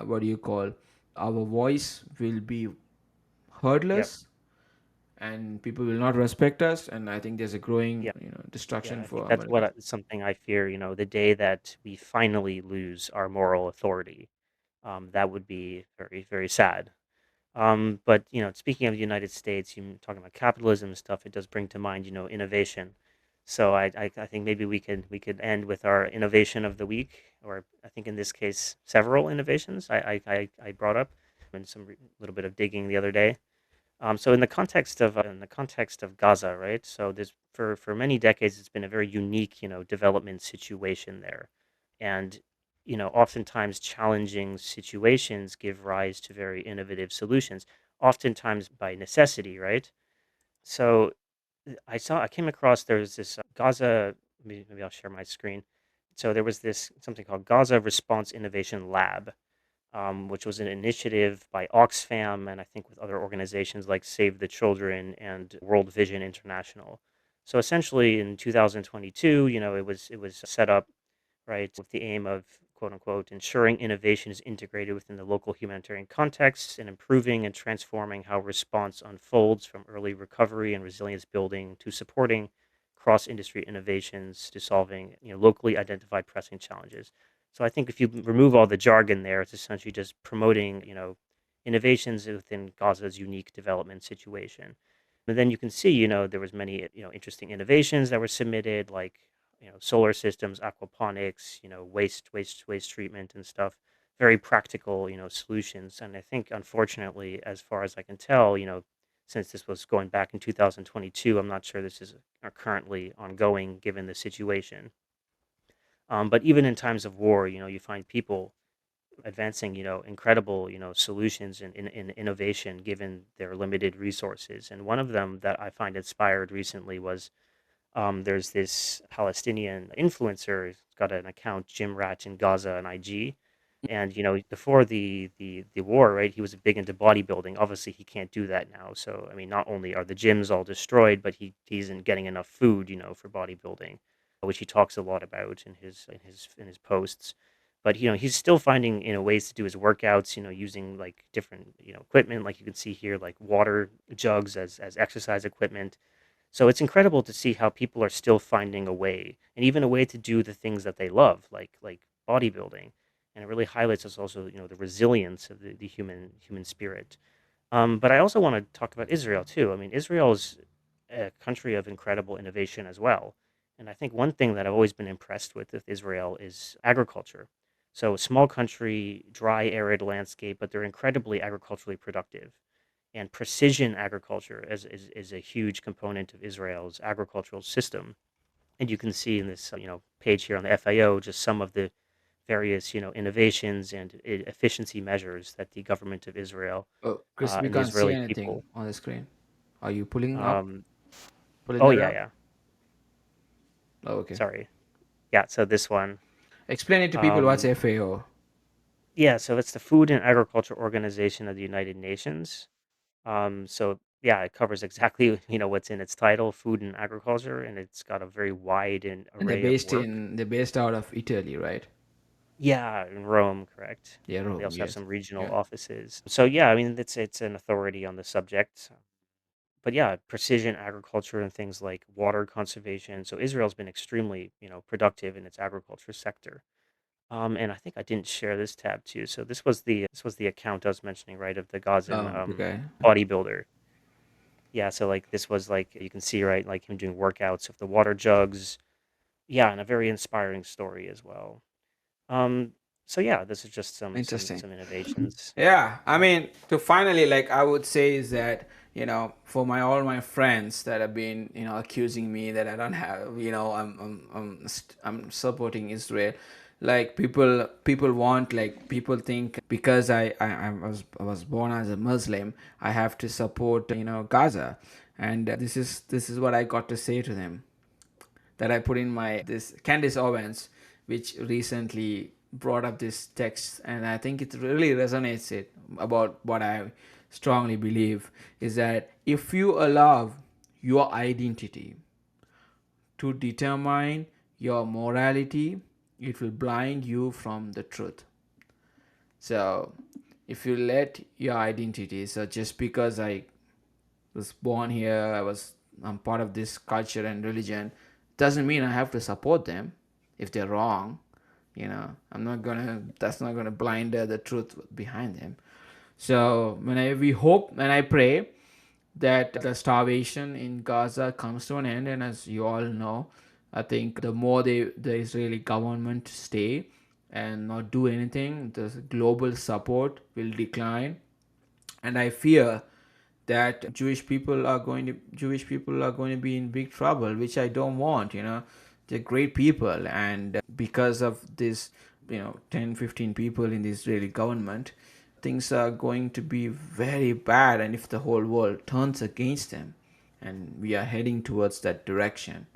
what do you call, our voice will be Yep. heardless, and people will not respect us. And I think there's a growing Yep. Yeah, destruction I think for that's America. something I fear, the day that we finally lose our moral authority. That would be very, very sad. But speaking of the United States, you talking about capitalism and stuff, it does bring to mind, innovation. So I think maybe we could end with our innovation of the week, or I think in this case several innovations I brought up and some little bit of digging the other day. So in the context of Gaza, right? So this for many decades it's been a very unique, development situation there, and oftentimes challenging situations give rise to very innovative solutions, oftentimes by necessity, right? So I came across there was this Gaza. Maybe I'll share my screen. So there was this something called Gaza Response Innovation Lab, which was an initiative by Oxfam and I think with other organizations like Save the Children and World Vision International. So essentially, in 2022, it was set up, right, with the aim of, quote unquote, ensuring innovation is integrated within the local humanitarian context and improving and transforming how response unfolds, from early recovery and resilience building to supporting cross-industry innovations to solving, locally identified pressing challenges. So I think if you remove all the jargon there, it's essentially just promoting, innovations within Gaza's unique development situation. And then you can see, there was many, interesting innovations that were submitted, like, solar systems, aquaponics, waste treatment and stuff. Very practical, solutions. And I think, unfortunately, as far as I can tell, since this was going back in 2022, I'm not sure this is currently ongoing given the situation. But even in times of war, you find people advancing, incredible, solutions in innovation given their limited resources. And one of them that I find inspired recently was, there's this Palestinian influencer, he's got an account, Jim Ratch in Gaza and IG. And before the war, right, he was big into bodybuilding. Obviously, he can't do that now. So I mean, not only are the gyms all destroyed, but he isn't getting enough food, for bodybuilding, which he talks a lot about in his posts. But he's still finding ways to do his workouts. Using like different equipment, like you can see here, like water jugs as exercise equipment. So it's incredible to see how people are still finding a way, and even a way to do the things that they love, like bodybuilding. And it really highlights us also, the resilience of the human spirit. But I also want to talk about Israel too. I mean, Israel is a country of incredible innovation as well. And I think one thing that I've always been impressed with Israel is agriculture. So a small country, dry, arid landscape, but they're incredibly agriculturally productive. And precision agriculture is a huge component of Israel's agricultural system. And you can see in this page here on the FAO just some of the various innovations and efficiency measures that the government of Israel Oh, Chris, we and the can't see Israeli anything people. on the screen. Are you pulling up? Um, Pulling oh that yeah, up? yeah. Oh, okay. Sorry. Yeah. So this one. Explain it to people what's Um, FAO. yeah. So it's the Food and Agriculture Organization of the United Nations. So yeah, it covers exactly what's in its title, food and agriculture, and it's got a very wide and And they're array of based work. in they're based out of Italy, right? Yeah, in Rome, correct. Yeah, They Rome, also have yes. some regional Yeah. offices. So yeah, I mean it's an authority on the subject. But yeah, precision agriculture and things like water conservation. So Israel's been extremely, productive in its agriculture sector. And I think I didn't share this tab too. So this was the account I was mentioning, right, of the Gazan Oh, okay. bodybuilder. Yeah, so like this was like you can see, right, like him doing workouts with the water jugs. Yeah, and a very inspiring story as well. Um, so yeah, this is just some some Interesting. some innovations. Yeah, I mean, to finally, like, I would say is that, for my all my friends that have been, accusing me that I don't have, I'm supporting Israel. Like, people want, like, people think because I was born as a Muslim, I have to support, Gaza, and this is what I got to say to them, that I put in my this Candace Owens, which recently brought up this text, and I think it really resonates it about what I strongly believe is that if you allow your identity to determine your morality, it will blind you from the truth. So if you let your identity, so just because I was born here, I'm part of this culture and religion, doesn't mean I have to support them if they're wrong. I'm not gonna that's not gonna blind the truth behind them. So we hope and I pray that the starvation in Gaza comes to an end, and as you all know, I think the more the Israeli government stay and not do anything, the global support will decline, and I fear that Jewish people are going to be in big trouble, which I don't want. They're great people, and because of this, 10, 15 people in the Israeli government, things are going to be very bad, and if the whole world turns against them, and we are heading towards that direction.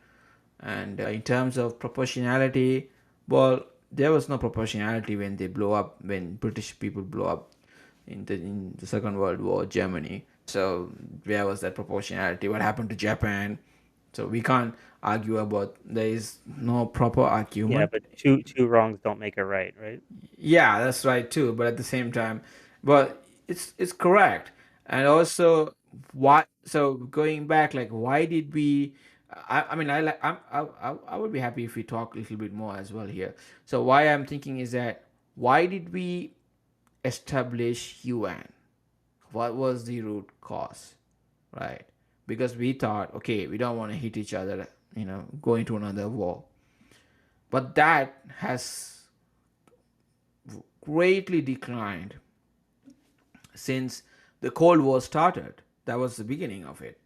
And in terms of proportionality, well, there was no proportionality when they blow up, when British people blow up in the Second World War, Germany. So where was that proportionality? What happened to Japan? So we can't argue about, there is no proper Yeah, argument. but two wrongs don't make a right, right? Yeah, that's right too. But at the same time, but it's correct. And also, why? So going back, like, why did we? I mean, I like. I would be happy if we talk a little bit more as well here. So why I'm thinking is that, why did we establish UN? What was the root cause, right? Because we thought, okay, we don't want to hit each other, go into another war. But that has greatly declined since the Cold War started. That was the beginning of it.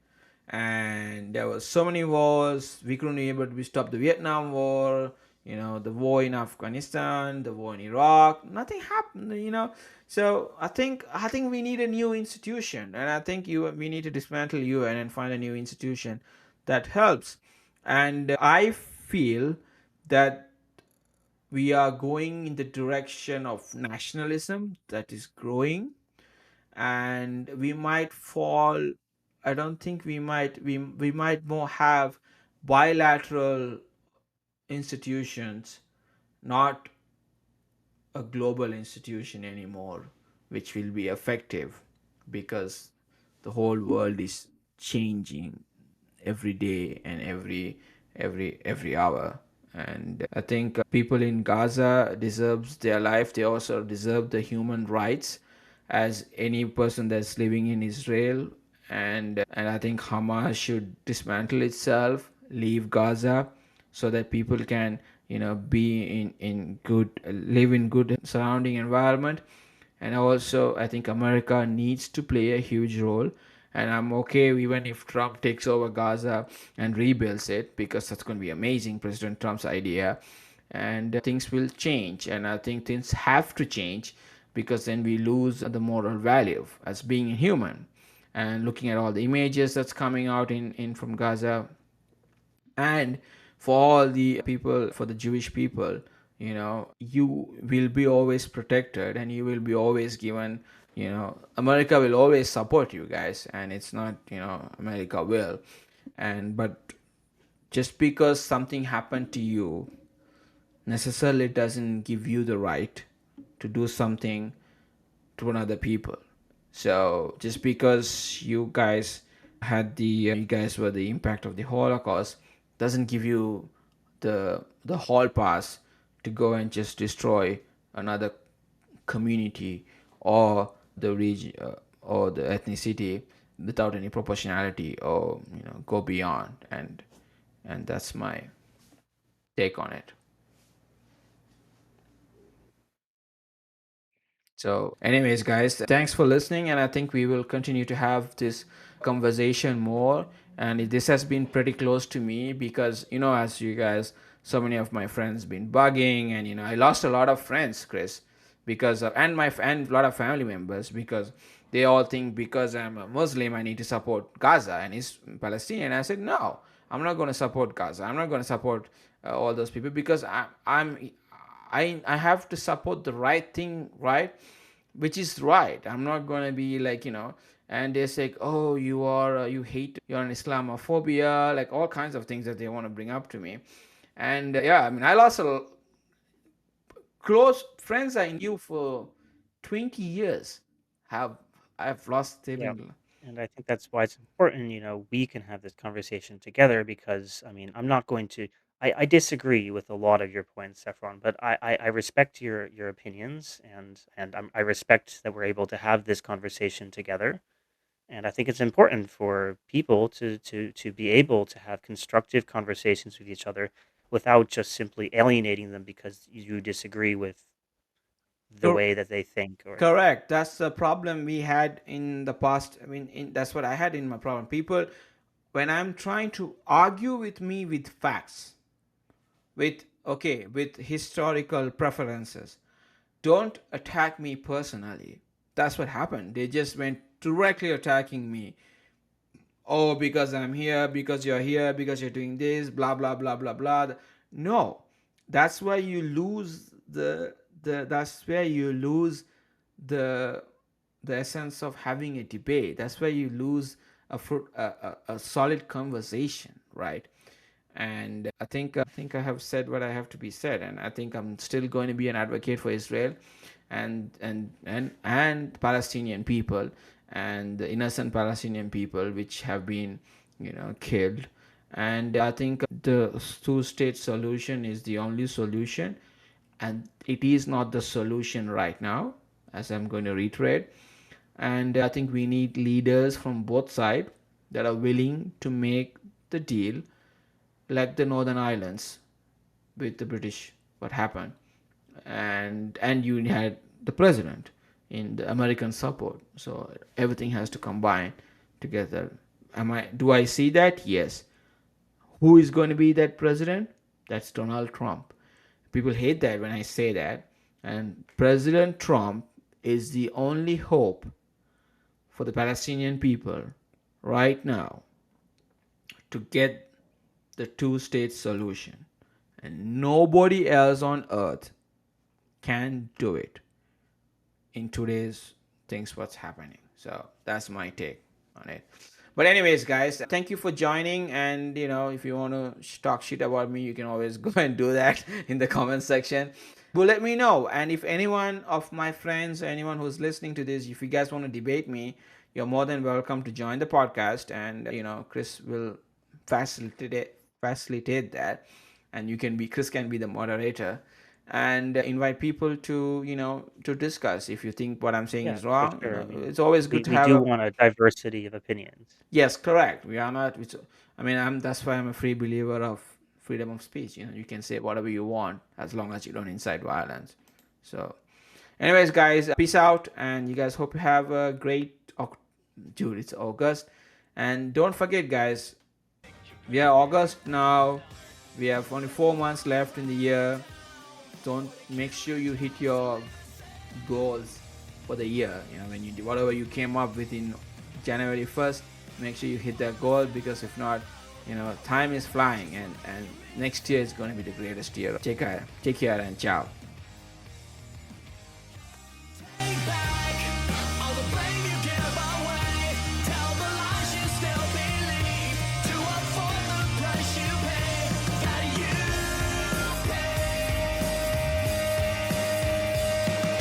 And there was so many wars. We couldn't be able to stop the Vietnam War, the war in Afghanistan, the war in Iraq. Nothing happened. So I think we need a new institution, and I think we need to dismantle UN and find a new institution that helps. And I feel that we are going in the direction of nationalism that is growing, and we might fall. I don't think we might more have bilateral institutions, not a global institution anymore, which will be effective, because the whole world is changing every day and every hour. And I think people in Gaza deserves their life. They also deserve the human rights as any person that's living in Israel. And I think Hamas should dismantle itself, leave Gaza, so that people can, be in good, live in good surrounding environment. And also, I think America needs to play a huge role. And I'm okay even if Trump takes over Gaza and rebuilds it, because that's going to be amazing, President Trump's idea. And things will change. And I think things have to change, because then we lose the moral value as being a human. And looking at all the images that's coming out in from Gaza, and for all the people, for the Jewish people, you will be always protected, and you will be always given, America will always support you guys. And it's not, America will. And but just because something happened to you necessarily doesn't give you the right to do something to another people. So just because you guys were the impact of the Holocaust, doesn't give you the hall pass to go and just destroy another community, or the region, or the ethnicity, without any proportionality, or go beyond. And that's my take on it. So, anyways, guys, thanks for listening, and I think we will continue to have this conversation more. And this has been pretty close to me, because, as you guys, so many of my friends been bugging, and I lost a lot of friends, Chris, because of, and a lot of family members, because they all think because I'm a Muslim, I need to support Gaza and is Palestinian. I said no, I'm not going to support Gaza. I'm not going to support all those people, because I have to support the right thing, right? Which is right. I'm not gonna be like, and they say, oh, you hate, you're an Islamophobia, like all kinds of things that they want to bring up to me. And yeah, I mean, I lost a close friends I knew for 20 years. Have I've lost Yeah. even. And I think that's why it's important, we can have this conversation together because, I mean, I'm not going to, I disagree with a lot of your points, Saffron, but I respect your opinions and I respect that we're able to have this conversation together. And I think it's important for people to be able to have constructive conversations with each other without just simply alienating them because you disagree with the way that they think or Correct. That's the problem we had in the past. I mean, that's what I had in my problem. People, when I'm trying to argue with me with facts, with historical preferences, don't attack me personally. That's what happened. They just went directly attacking me. Oh, because I'm here, because you're here, because you're doing this, blah blah blah blah blah. No, that's why you lose. that's where you lose the essence of having a debate. That's where you lose a solid conversation, right? And I think I have said what I have to be said, and I think I'm still going to be an advocate for Israel and Palestinian people and the innocent Palestinian people which have been, killed. And I think the two-state solution is the only solution, and it is not the solution right now, as I'm going to reiterate. And I think we need leaders from both sides that are willing to make the deal, like the Northern Islands with the British, what happened. And you had the president in the American support. So everything has to combine together. Do I see that? Yes. Who is going to be that president? That's Donald Trump. People hate that when I say that. And President Trump is the only hope for the Palestinian people right now to get the two-state solution. And nobody else on earth can do it in today's things what's happening. So that's my take on it. But anyways, guys, thank you for joining. And if you want to talk shit about me, you can always go and do that in the comment section. But let me know. And if anyone of my friends, anyone who's listening to this, if you guys want to debate me, you're more than welcome to join the podcast. And Chris will facilitate that, and Chris can be the moderator and invite people to discuss. If you think what I'm saying Yeah, is for wrong, sure. I mean, it's always good to we have do a. want a diversity of opinions. Yes, correct. We are not. That's why I'm a free believer of freedom of speech. You can say whatever you want as long as you don't incite violence. So, anyways, guys, peace out, and you guys hope you have a great. Dude, it's August, and don't forget, guys. We are August now. We have only 4 months left in the year. Don't make sure you hit your goals for the year. When you do whatever you came up with in January 1st, make sure you hit that goal, because if not, time is flying, and next year is going to be the greatest year. Take care and ciao.